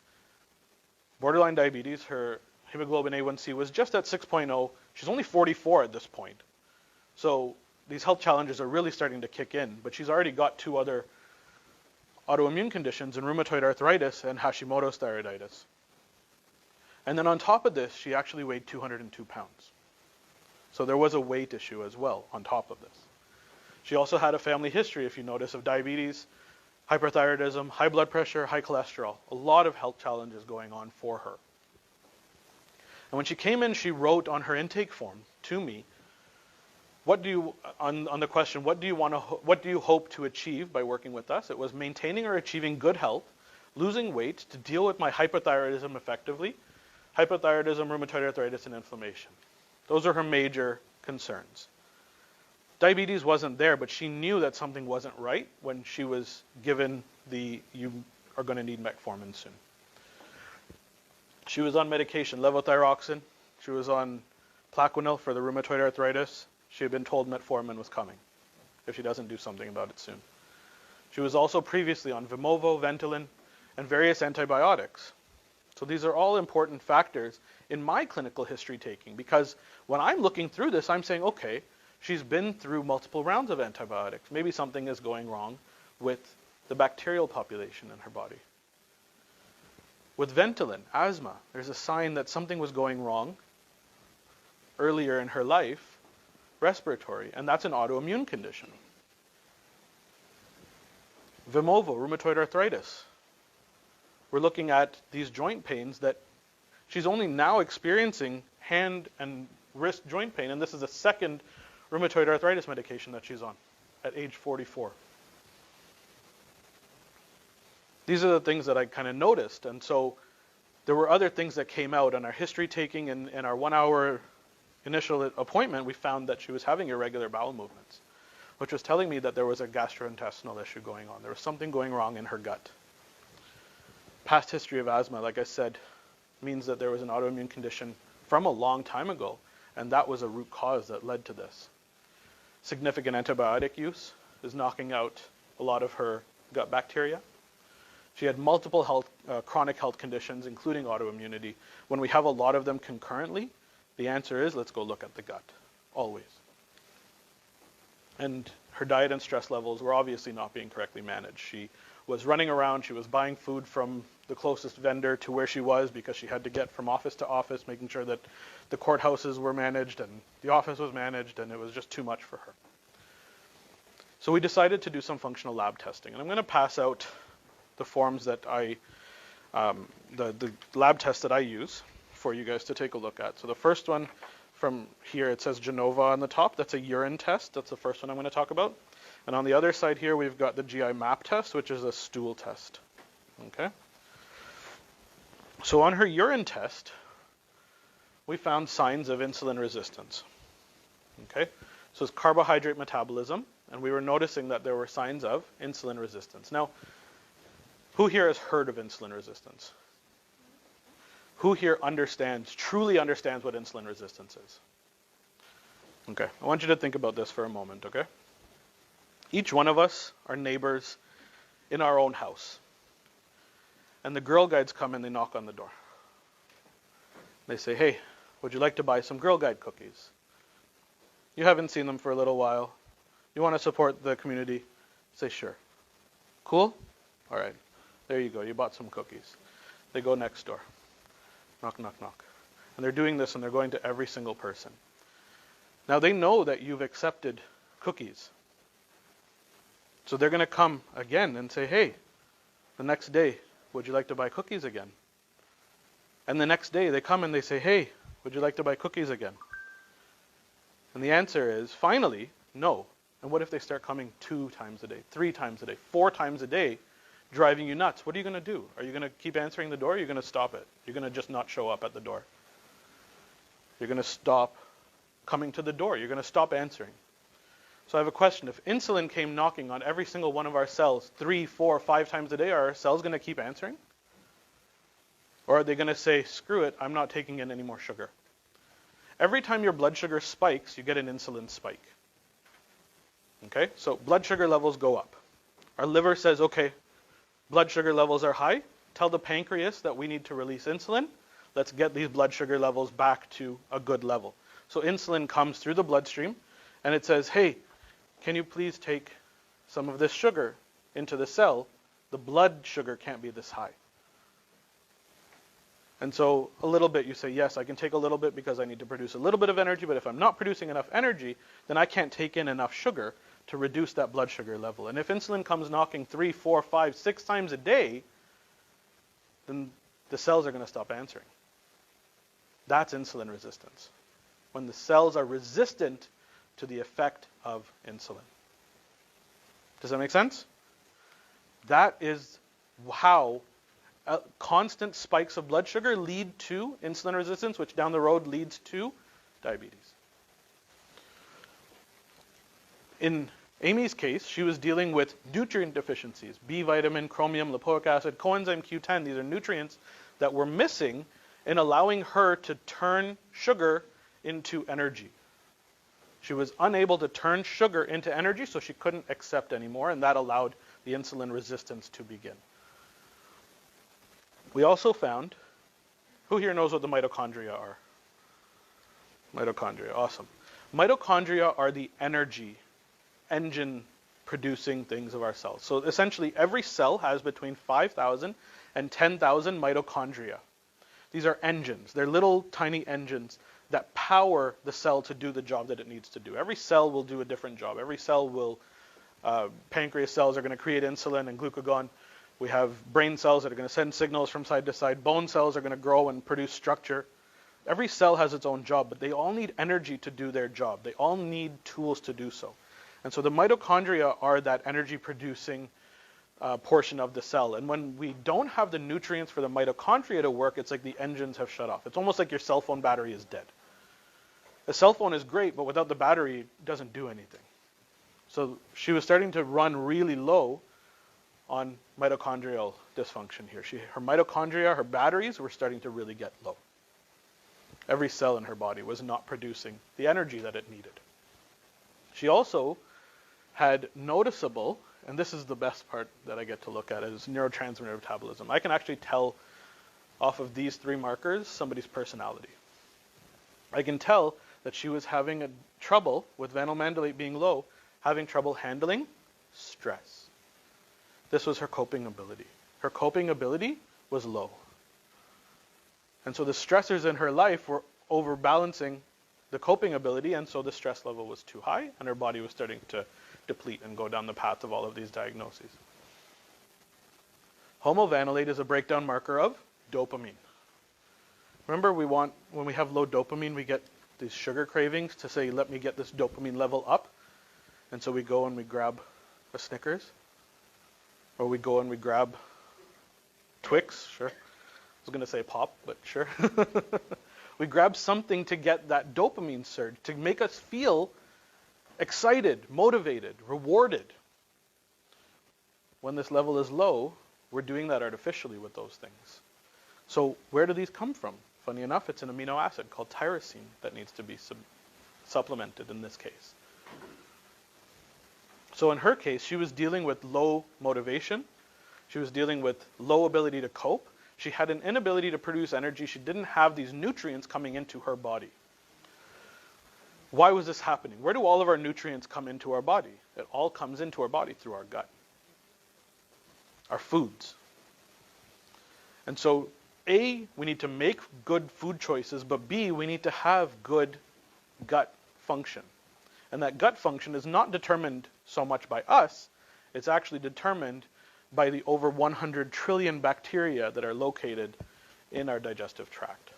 borderline diabetes. Her hemoglobin A1C was just at 6.0. She's only 44 at this point. So these health challenges are really starting to kick in, but she's already got 2 other autoimmune conditions in rheumatoid arthritis and Hashimoto's thyroiditis. And then on top of this, she actually weighed 202 pounds. So there was a weight issue as well on top of this. She also had a family history, if you notice, of diabetes, hyperthyroidism, high blood pressure, high cholesterol, a lot of health challenges going on for her. And when she came in, she wrote on her intake form to me, on the question, what do you hope to achieve by working with us? It was maintaining or achieving good health, losing weight to deal with my hypothyroidism effectively, hypothyroidism, rheumatoid arthritis, and inflammation. Those are her major concerns. Diabetes wasn't there, but she knew that something wasn't right when she was given you are going to need metformin soon. She was on medication, levothyroxine. She was on Plaquenil for the rheumatoid arthritis. She had been told metformin was coming if she doesn't do something about it soon. She was also previously on Vimovo, Ventolin, and various antibiotics. So these are all important factors in my clinical history taking, because when I'm looking through this, I'm saying, okay, she's been through multiple rounds of antibiotics. Maybe something is going wrong with the bacterial population in her body. With Ventolin, asthma, there's a sign that something was going wrong earlier in her life, respiratory, and that's an autoimmune condition. Vimovo, rheumatoid arthritis. We're looking at these joint pains that she's only now experiencing hand and wrist joint pain, and this is a second rheumatoid arthritis medication that she's on at age 44. These are the things that I kind of noticed, and so there were other things that came out on our history taking and in our 1 hour initial appointment. We found that she was having irregular bowel movements, which was telling me that there was a gastrointestinal issue going on. There was something going wrong in her gut. Past history of asthma, like I said, means that there was an autoimmune condition from a long time ago, and that was a root cause that led to this. Significant antibiotic use is knocking out a lot of her gut bacteria. She had multiple chronic health conditions, including autoimmunity. When we have a lot of them concurrently, the answer is, let's go look at the gut, always. And her diet and stress levels were obviously not being correctly managed. She was running around, she was buying food from the closest vendor to where she was because she had to get from office to office, making sure that the courthouses were managed and the office was managed, and it was just too much for her. So we decided to do some functional lab testing. And I'm going to pass out the forms that the lab tests that I use for you guys to take a look at. So the first one from here, it says Genova on the top. That's a urine test. That's the first one I'm going to talk about. And on the other side here, we've got the GI map test, which is a stool test. Okay. So on her urine test, we found signs of insulin resistance. Okay. So it's carbohydrate metabolism, and we were noticing that there were signs of insulin resistance. Now, who here has heard of insulin resistance? Who here truly understands what insulin resistance is? Okay, I want you to think about this for a moment, okay? Each one of us are neighbors in our own house. And the Girl Guides come and they knock on the door. They say, hey, would you like to buy some Girl Guide cookies? You haven't seen them for a little while. You want to support the community? Say, sure. Cool? All right. There you go. You bought some cookies. They go next door. Knock, knock, knock. And they're doing this, and they're going to every single person. Now, they know that you've accepted cookies. So they're going to come again and say, hey, the next day, would you like to buy cookies again? And the next day, they come and they say, hey, would you like to buy cookies again? And the answer is, finally, no. And what if they start coming 2 times a day, 3 times a day, 4 times a day, driving you nuts? What are you going to do? Are you going to keep answering the door? Or are you going to stop it? You're going to just not show up at the door. You're going to stop coming to the door. You're going to stop answering. So I have a question. If insulin came knocking on every single one of our cells 3, 4, 5 times a day, are our cells going to keep answering? Or are they going to say, screw it, I'm not taking in any more sugar? Every time your blood sugar spikes, you get an insulin spike. Okay? So blood sugar levels go up. Our liver says, okay, blood sugar levels are high. Tell the pancreas that we need to release insulin. Let's get these blood sugar levels back to a good level. So insulin comes through the bloodstream, and it says, hey, can you please take some of this sugar into the cell? The blood sugar can't be this high. And so a little bit, you say, yes, I can take a little bit because I need to produce a little bit of energy, but if I'm not producing enough energy, then I can't take in enough sugar to reduce that blood sugar level. And if insulin comes knocking 3, 4, 5, 6 times a day, then the cells are going to stop answering. That's insulin resistance. When the cells are resistant to the effect of insulin. Does that make sense? That is how constant spikes of blood sugar lead to insulin resistance, which down the road leads to diabetes. In Amy's case, she was dealing with nutrient deficiencies, B vitamin, chromium, lipoic acid, coenzyme Q10. These are nutrients that were missing in allowing her to turn sugar into energy. She was unable to turn sugar into energy, so she couldn't accept anymore, and that allowed the insulin resistance to begin. We also found, who here knows what the mitochondria are? Mitochondria, awesome. Mitochondria are the energy engine producing things of our cells. So essentially every cell has between 5,000 and 10,000 mitochondria. These are engines. They're little tiny engines that power the cell to do the job that it needs to do. Every cell will do a different job. Every cell will, pancreas cells are going to create insulin and glucagon. We have brain cells that are going to send signals from side to side. Bone cells are going to grow and produce structure. Every cell has its own job, but they all need energy to do their job. They all need tools to do so. And so the mitochondria are that energy producing portion of the cell. And when we don't have the nutrients for the mitochondria to work, it's like the engines have shut off. It's almost like your cell phone battery is dead. A cell phone is great, but without the battery, it doesn't do anything. So she was starting to run really low on mitochondrial dysfunction here. Her mitochondria, her batteries were starting to really get low. Every cell in her body was not producing the energy that it needed. She also had noticeable, and this is the best part that I get to look at, is neurotransmitter metabolism. I can actually tell off of these 3 markers somebody's personality. I can tell that she was having trouble with vanillin being low, having trouble handling stress. This was her coping ability. Her coping ability was low. And so the stressors in her life were overbalancing the coping ability, and so the stress level was too high, and her body was starting to deplete and go down the path of all of these diagnoses. Homovanillate is a breakdown marker of dopamine. Remember, when we have low dopamine, we get these sugar cravings to say, let me get this dopamine level up. And so we go and we grab a Snickers, or we go and we grab Twix, sure. I was going to say pop, but sure. We grab something to get that dopamine surge, to make us feel excited, motivated, rewarded. When this level is low, we're doing that artificially with those things. So where do these come from? Funny enough, it's an amino acid called tyrosine that needs to be supplemented in this case. So in her case, she was dealing with low motivation. She was dealing with low ability to cope. She had an inability to produce energy. She didn't have these nutrients coming into her body. Why was this happening? Where do all of our nutrients come into our body? It all comes into our body through our gut, our foods. And so, A, we need to make good food choices, but B, we need to have good gut function. And that gut function is not determined so much by us, it's actually determined by the over 100 trillion bacteria that are located in our digestive tract.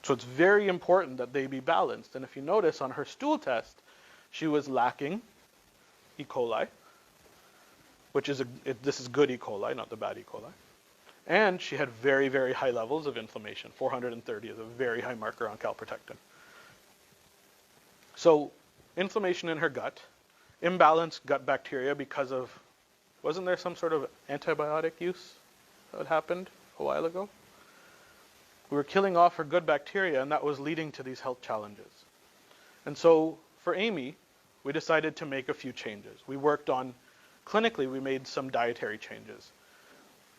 So it's very important that they be balanced. And if you notice on her stool test, she was lacking E. coli, which is this is good E. coli, not the bad E. coli. And she had very, very high levels of inflammation. 430 is a very high marker on calprotectin. So inflammation in her gut, imbalanced gut bacteria because of, wasn't there some sort of antibiotic use that happened a while ago? We were killing off her good bacteria, and that was leading to these health challenges. And so for Amy, we decided to make a few changes. We worked on, clinically, we made some dietary changes.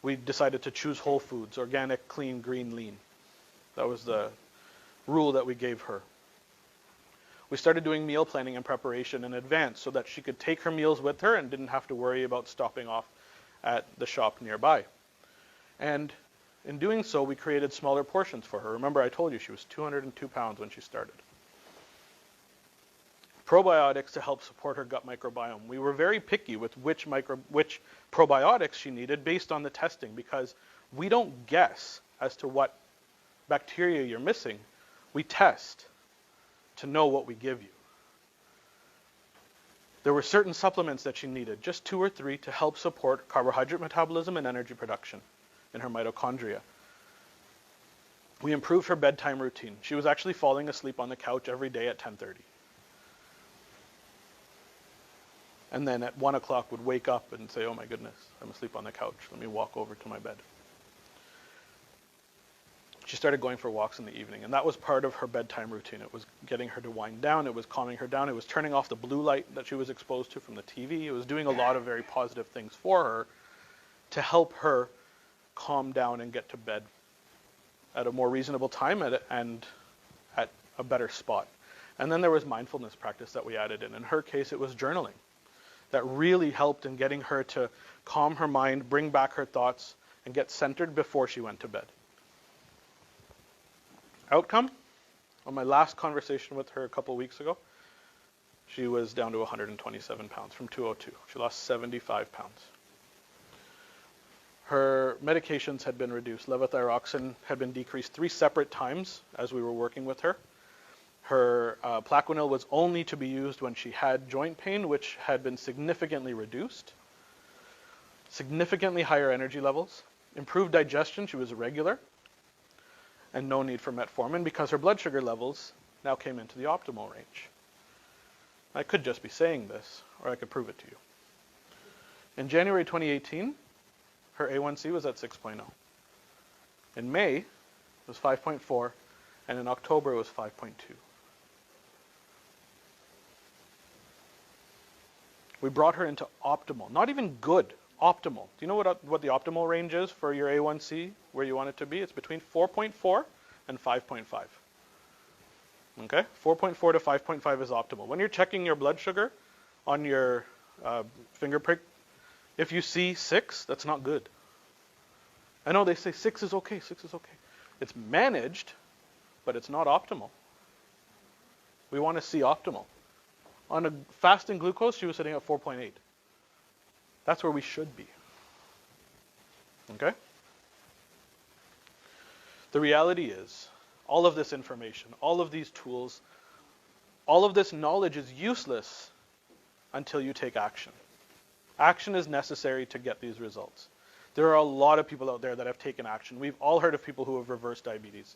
We decided to choose whole foods, organic, clean, green, lean. That was the rule that we gave her. We started doing meal planning and preparation in advance so that she could take her meals with her and didn't have to worry about stopping off at the shop nearby. And in doing so, we created smaller portions for her. Remember, I told you she was 202 pounds when she started. probiotics to help support her gut microbiome. We were very picky with which probiotics she needed based on the testing, because we don't guess as to what bacteria you're missing. We test to know what we give you. There were certain supplements that she needed, just 2 or 3, to help support carbohydrate metabolism and energy production in her mitochondria. We improved her bedtime routine. She was actually falling asleep on the couch every day at 10:30. And then at 1 o'clock would wake up and say, oh my goodness, I'm asleep on the couch. Let me walk over to my bed. She started going for walks in the evening, and that was part of her bedtime routine. It was getting her to wind down. It was calming her down. It was turning off the blue light that she was exposed to from the TV. It was doing a lot of very positive things for her to help her calm down and get to bed at a more reasonable time and at a better spot. And then there was mindfulness practice that we added in. In her case, it was journaling that really helped in getting her to calm her mind, bring back her thoughts, and get centered before she went to bed. Outcome? On my last conversation with her a couple weeks ago, she was down to 127 pounds from 202. She lost 75 pounds. Her medications had been reduced. Levothyroxine had been decreased 3 separate times as we were working with her. Her Plaquenil was only to be used when she had joint pain, which had been significantly reduced. Significantly higher energy levels. Improved digestion, she was regular. And no need for metformin because her blood sugar levels now came into the optimal range. I could just be saying this, or I could prove it to you. In January 2018, her A1C was at 6.0. In May, it was 5.4, and in October, it was 5.2. We brought her into optimal, not even good, optimal. Do you know what the optimal range is for your A1C, where you want it to be? It's between 4.4 and 5.5. Okay? 4.4 to 5.5 is optimal. When you're checking your blood sugar on your finger prick, if you see 6, that's not good. I know they say 6 is okay, 6 is okay. It's managed, but it's not optimal. We want to see optimal. On a fasting glucose, she was sitting at 4.8. That's where we should be. Okay? The reality is, all of this information, all of these tools, all of this knowledge is useless until you take action. Action is necessary to get these results. There are a lot of people out there that have taken action. We've all heard of people who have reversed diabetes.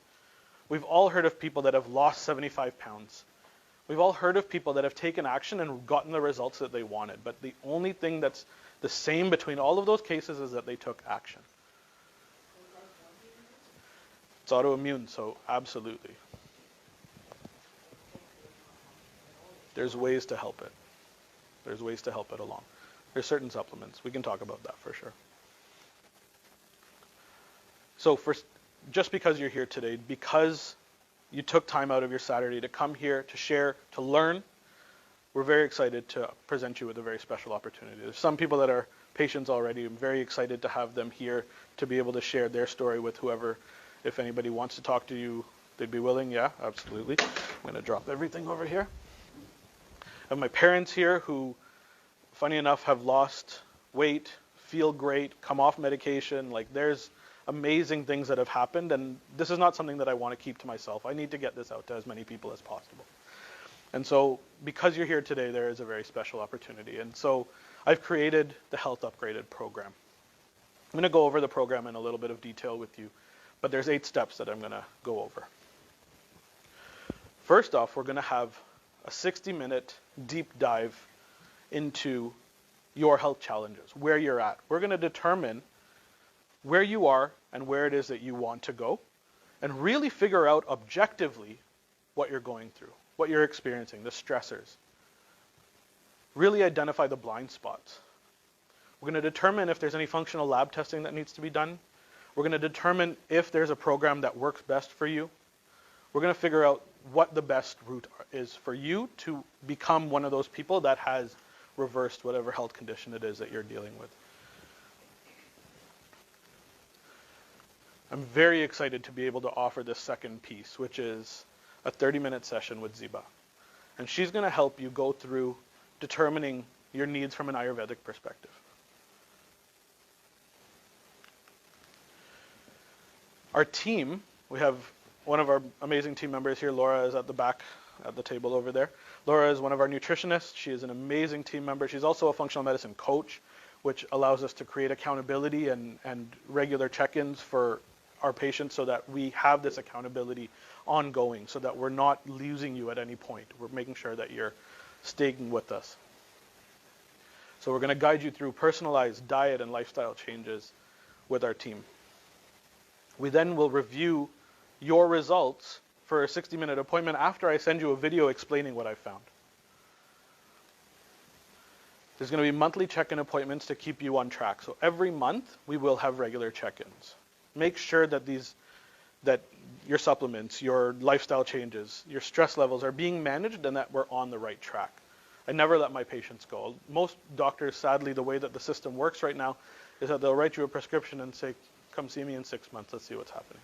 We've all heard of people that have lost 75 pounds. We've all heard of people that have taken action and gotten the results that they wanted. But the only thing that's the same between all of those cases is that they took action. It's autoimmune, so absolutely. There's ways to help it. There's ways to help it along. There's certain supplements. We can talk about that for sure. So just because you're here today, because you took time out of your Saturday to come here, to share, to learn, we're very excited to present you with a very special opportunity. There's some people that are patients already. I'm very excited to have them here to be able to share their story with whoever. If anybody wants to talk to you, they'd be willing. Yeah, absolutely. I'm going to drop everything over here. I have my parents here who, funny enough, have lost weight, feel great, come off medication. Like, there's amazing things that have happened, and this is not something that I want to keep to myself. I need to get this out to as many people as possible. And so, because you're here today, there is a very special opportunity. And so, I've created the Health Upgraded program. I'm going to go over the program in a little bit of detail with you, but there's 8 steps that I'm going to go over. First off, we're going to have a 60-minute deep dive into your health challenges, where you're at. We're going to determine where you are and where it is that you want to go, and really figure out objectively what you're going through, what you're experiencing, the stressors. Really identify the blind spots. We're going to determine if there's any functional lab testing that needs to be done. We're going to determine if there's a program that works best for you. We're going to figure out what the best route is for you to become one of those people that has reversed whatever health condition it is that you're dealing with. I'm very excited to be able to offer this second piece, which is a 30-minute session with Zeeba. And she's going to help you go through determining your needs from an Ayurvedic perspective. Our team, we have one of our amazing team members here. Laura is at the back at the table over there. Laura is one of our nutritionists. She is an amazing team member. She's also a functional medicine coach, which allows us to create accountability and regular check-ins for our patients so that we have this accountability ongoing, so that we're not losing you at any point. We're making sure that you're staying with us. So we're going to guide you through personalized diet and lifestyle changes with our team. We then will review your results for a 60-minute appointment after I send you a video explaining what I found. There's going to be monthly check-in appointments to keep you on track. So every month we will have regular check-ins. Make sure that your supplements, your lifestyle changes, your stress levels are being managed and that we're on the right track. I never let my patients go. Most doctors, sadly, the way that the system works right now is that they'll write you a prescription and say, come see me in 6 months, let's see what's happening.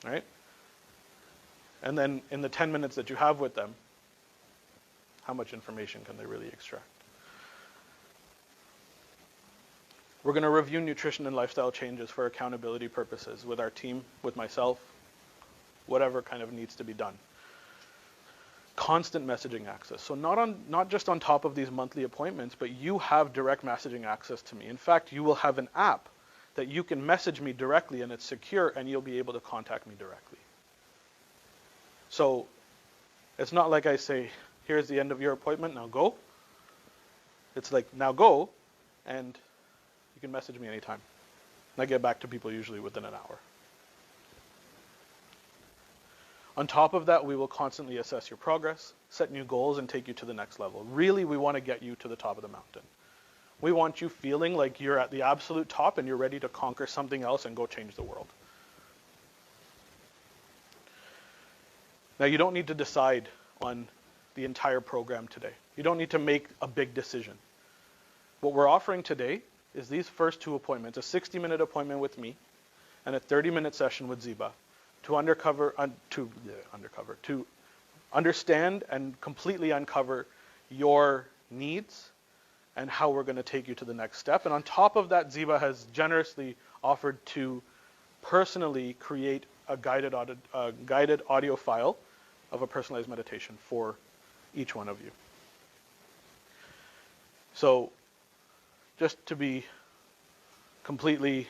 All right? And then in the 10 minutes that you have with them, how much information can they really extract? We're going to review nutrition and lifestyle changes for accountability purposes with our team, with myself, whatever kind of needs to be done. Constant messaging access. So not just on top of these monthly appointments, but you have direct messaging access to me. In fact, you will have an app that you can message me directly, and it's secure, and you'll be able to contact me directly. So it's not like I say, here's the end of your appointment, now go. It's like, now go, and you can message me anytime. And I get back to people usually within an hour. On top of that, we will constantly assess your progress, set new goals, and take you to the next level. Really, we want to get you to the top of the mountain. We want you feeling like you're at the absolute top and you're ready to conquer something else and go change the world. Now, you don't need to decide on the entire program today. You don't need to make a big decision. What we're offering today is these first two appointments, a 60-minute appointment with me and a 30-minute session with Zeeba to understand and completely uncover your needs and how we're going to take you to the next step. And on top of that, Zeeba has generously offered to personally create a guided audio file of a personalized meditation for each one of you. So just to be completely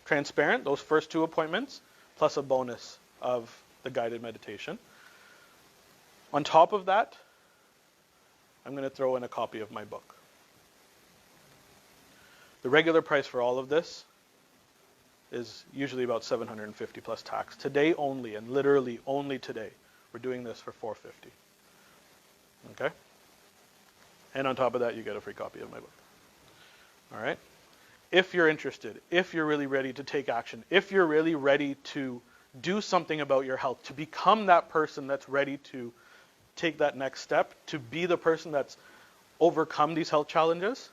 transparent, those first two appointments plus a bonus of the guided meditation. On top of that, I'm going to throw in a copy of my book. The regular price for all of this is usually about $750 plus tax. Today only, and literally only today, we're doing this for $450. Okay? And on top of that, you get a free copy of my book. All right? If you're interested, if you're really ready to take action, if you're really ready to do something about your health, to become that person that's ready to take that next step, to be the person that's overcome these health challenges,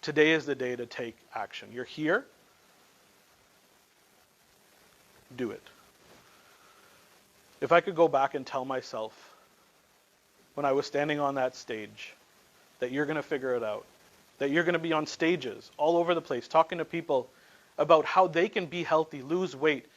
today is the day to take action. You're here. Do it. If I could go back and tell myself when I was standing on that stage that you're going to figure it out, that you're going to be on stages all over the place talking to people about how they can be healthy, lose weight,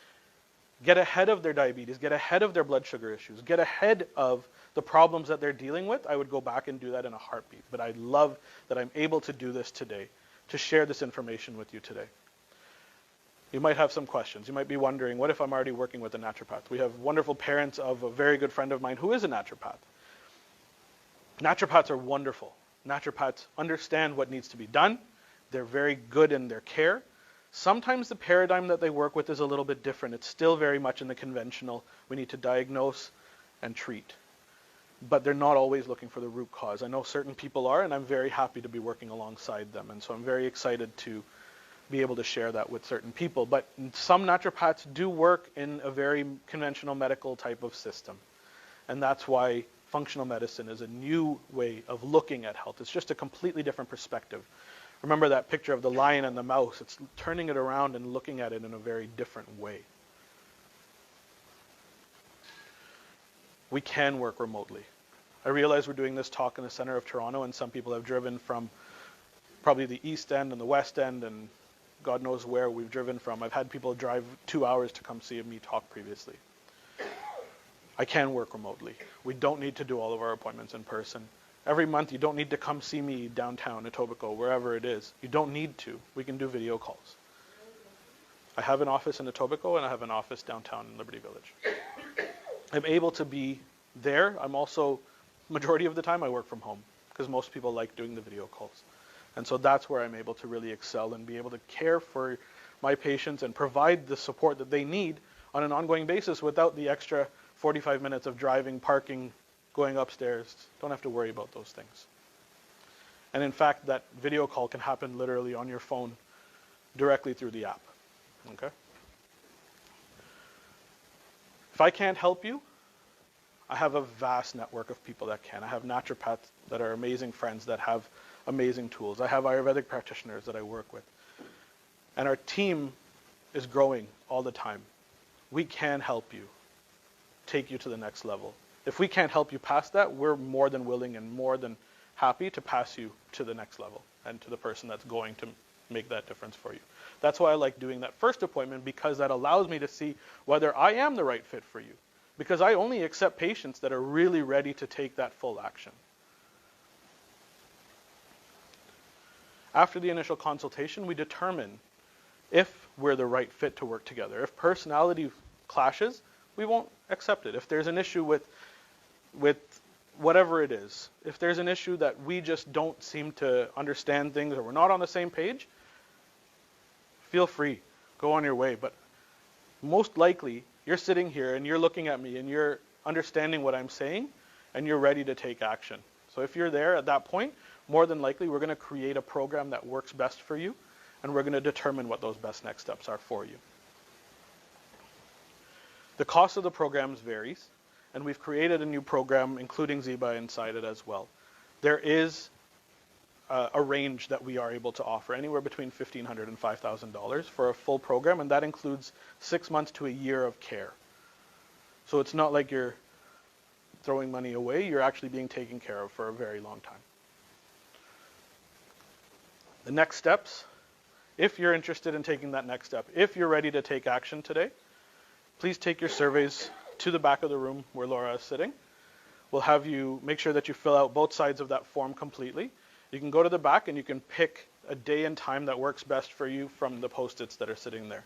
get ahead of their diabetes, get ahead of their blood sugar issues, get ahead of the problems that they're dealing with, I would go back and do that in a heartbeat. But I love that I'm able to do this today, to share this information with you today. You might have some questions. You might be wondering, what if I'm already working with a naturopath? We have wonderful parents of a very good friend of mine who is a naturopath. Naturopaths are wonderful. Naturopaths understand what needs to be done. They're very good in their care. Sometimes the paradigm that they work with is a little bit different. It's still very much in the conventional, we need to diagnose and treat. But they're not always looking for the root cause. I know certain people are, and I'm very happy to be working alongside them. And so I'm very excited to be able to share that with certain people. But some naturopaths do work in a very conventional medical type of system. And that's why functional medicine is a new way of looking at health. It's just a completely different perspective. Remember that picture of the lion and the mouse. It's turning it around and looking at it in a very different way. we can work remotely. I realize we're doing this talk in the center of Toronto, and some people have driven from probably the East End and the West End and God knows where we've driven from. I've had people drive 2 hours to come see me talk previously. I can work remotely. We don't need to do all of our appointments in person. Every month, you don't need to come see me downtown, Etobicoke, wherever it is. You don't need to. We can do video calls. I have an office in Etobicoke, and I have an office downtown in Liberty Village. I'm able to be there. I'm also, majority of the time, I work from home, because most people like doing the video calls. And so that's where I'm able to really excel and be able to care for my patients and provide the support that they need on an ongoing basis without the extra 45 minutes of driving, parking, going upstairs. Don't have to worry about those things. And in fact, that video call can happen literally on your phone directly through the app. Okay? If I can't help you, I have a vast network of people that can. I have naturopaths that are amazing friends that have amazing tools. I have Ayurvedic practitioners that I work with. And our team is growing all the time. We can help you, take you to the next level. If we can't help you past that, we're more than willing and more than happy to pass you to the next level and to the person that's going to make that difference for you. That's why I like doing that first appointment, because that allows me to see whether I am the right fit for you. Because I only accept patients that are really ready to take that full action. After the initial consultation, we determine if we're the right fit to work together. If personality clashes, we won't accept it. If there's an issue with whatever it is, if there's an issue that we just don't seem to understand things or we're not on the same page, feel free, go on your way. But most likely, you're sitting here and you're looking at me and you're understanding what I'm saying and you're ready to take action. So if you're there at that point, more than likely we're going to create a program that works best for you, and we're going to determine what those best next steps are for you. The cost of the programs varies, and we've created a new program including Zeeba inside it as well. There is a range that we are able to offer, anywhere between $1,500 and $5,000 for a full program, and that includes 6 months to a year of care. So it's not like you're throwing money away, you're actually being taken care of for a very long time. The next steps, if you're interested in taking that next step, if you're ready to take action today, please take your surveys to the back of the room where Laura is sitting. We'll have you make sure that you fill out both sides of that form completely. You can go to the back and you can pick a day and time that works best for you from the Post-its that are sitting there.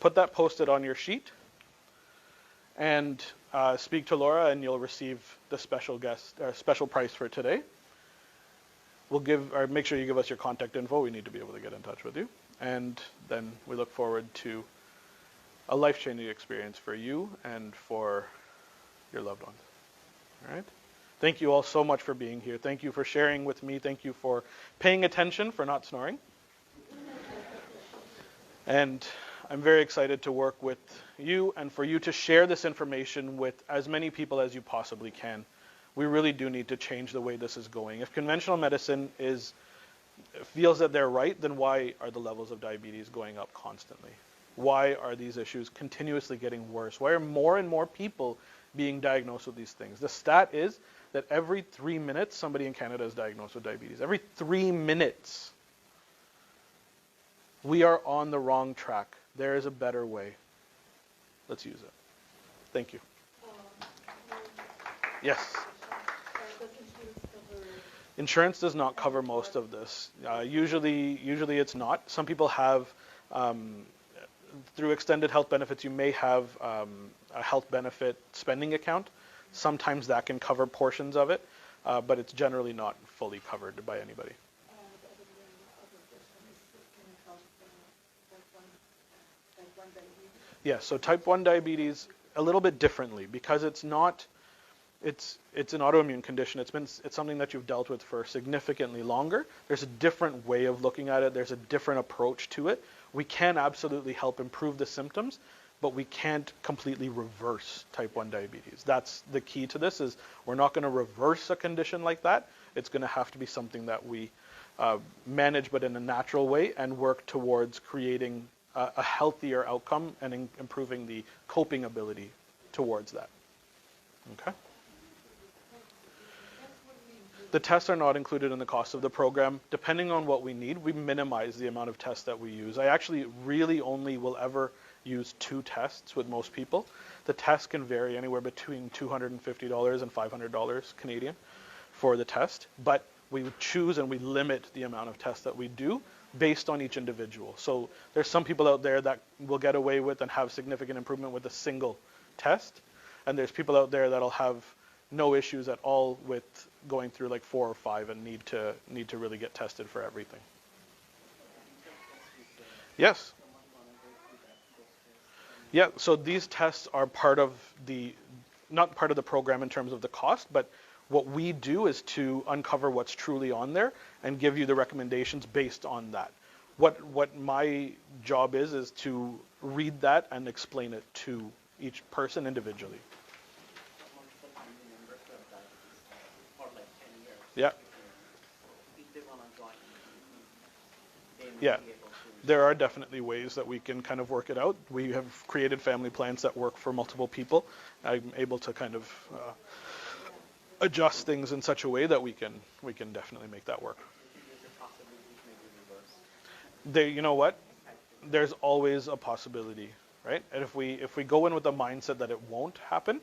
Put that Post-it on your sheet and speak to Laura, and you'll receive the special price for today. We'll make sure you give us your contact info. We need to be able to get in touch with you. And then we look forward to a life-changing experience for you and for your loved ones. All right? Thank you all so much for being here. Thank you for sharing with me. Thank you for paying attention, for not snoring. And I'm very excited to work with you and for you to share this information with as many people as you possibly can. We really do need to change the way this is going. If conventional medicine feels that they're right, then why are the levels of diabetes going up constantly? Why are these issues continuously getting worse? Why are more and more people being diagnosed with these things? The stat is that every 3 minutes, somebody in Canada is diagnosed with diabetes. Every 3 minutes. We are on the wrong track. There is a better way. Let's use it. Thank you. Yes. Insurance does not cover most of this. Usually it's not. Some people have, through extended health benefits, you may have a health benefit spending account. Sometimes that can cover portions of it, but it's generally not fully covered by anybody. Yeah, so type 1 diabetes a little bit differently, because it's an autoimmune condition. It's something that you've dealt with for significantly longer. There's a different way of looking at it. There's a different approach to it. We can absolutely help improve the symptoms, but we can't completely reverse type 1 diabetes. That's the key to this, is we're not going to reverse a condition like that. It's going to have to be something that we manage, but in a natural way, and work towards creating a healthier outcome and improving the coping ability towards that. Okay? The tests are not included in the cost of the program. Depending on what we need, we minimize the amount of tests that we use. I actually really only will ever use 2 tests with most people. The test can vary anywhere between $250 and $500 Canadian for the test, but we would choose and we limit the amount of tests that we do based on each individual. So there's some people out there that will get away with and have significant improvement with a single test, and there's people out there that'll have no issues at all with going through like 4 or 5 and need to really get tested for everything. Yes. Yeah, so these tests are part of not part of the program in terms of the cost, but what we do is to uncover what's truly on there and give you the recommendations based on that. What my job is to read that and explain it to each person individually. Yeah. Yeah. There are definitely ways that we can kind of work it out. We have created family plans that work for multiple people. I'm able to kind of adjust things in such a way that we can definitely make that work. You know what? There's always a possibility, right? And if we go in with the mindset that it won't happen,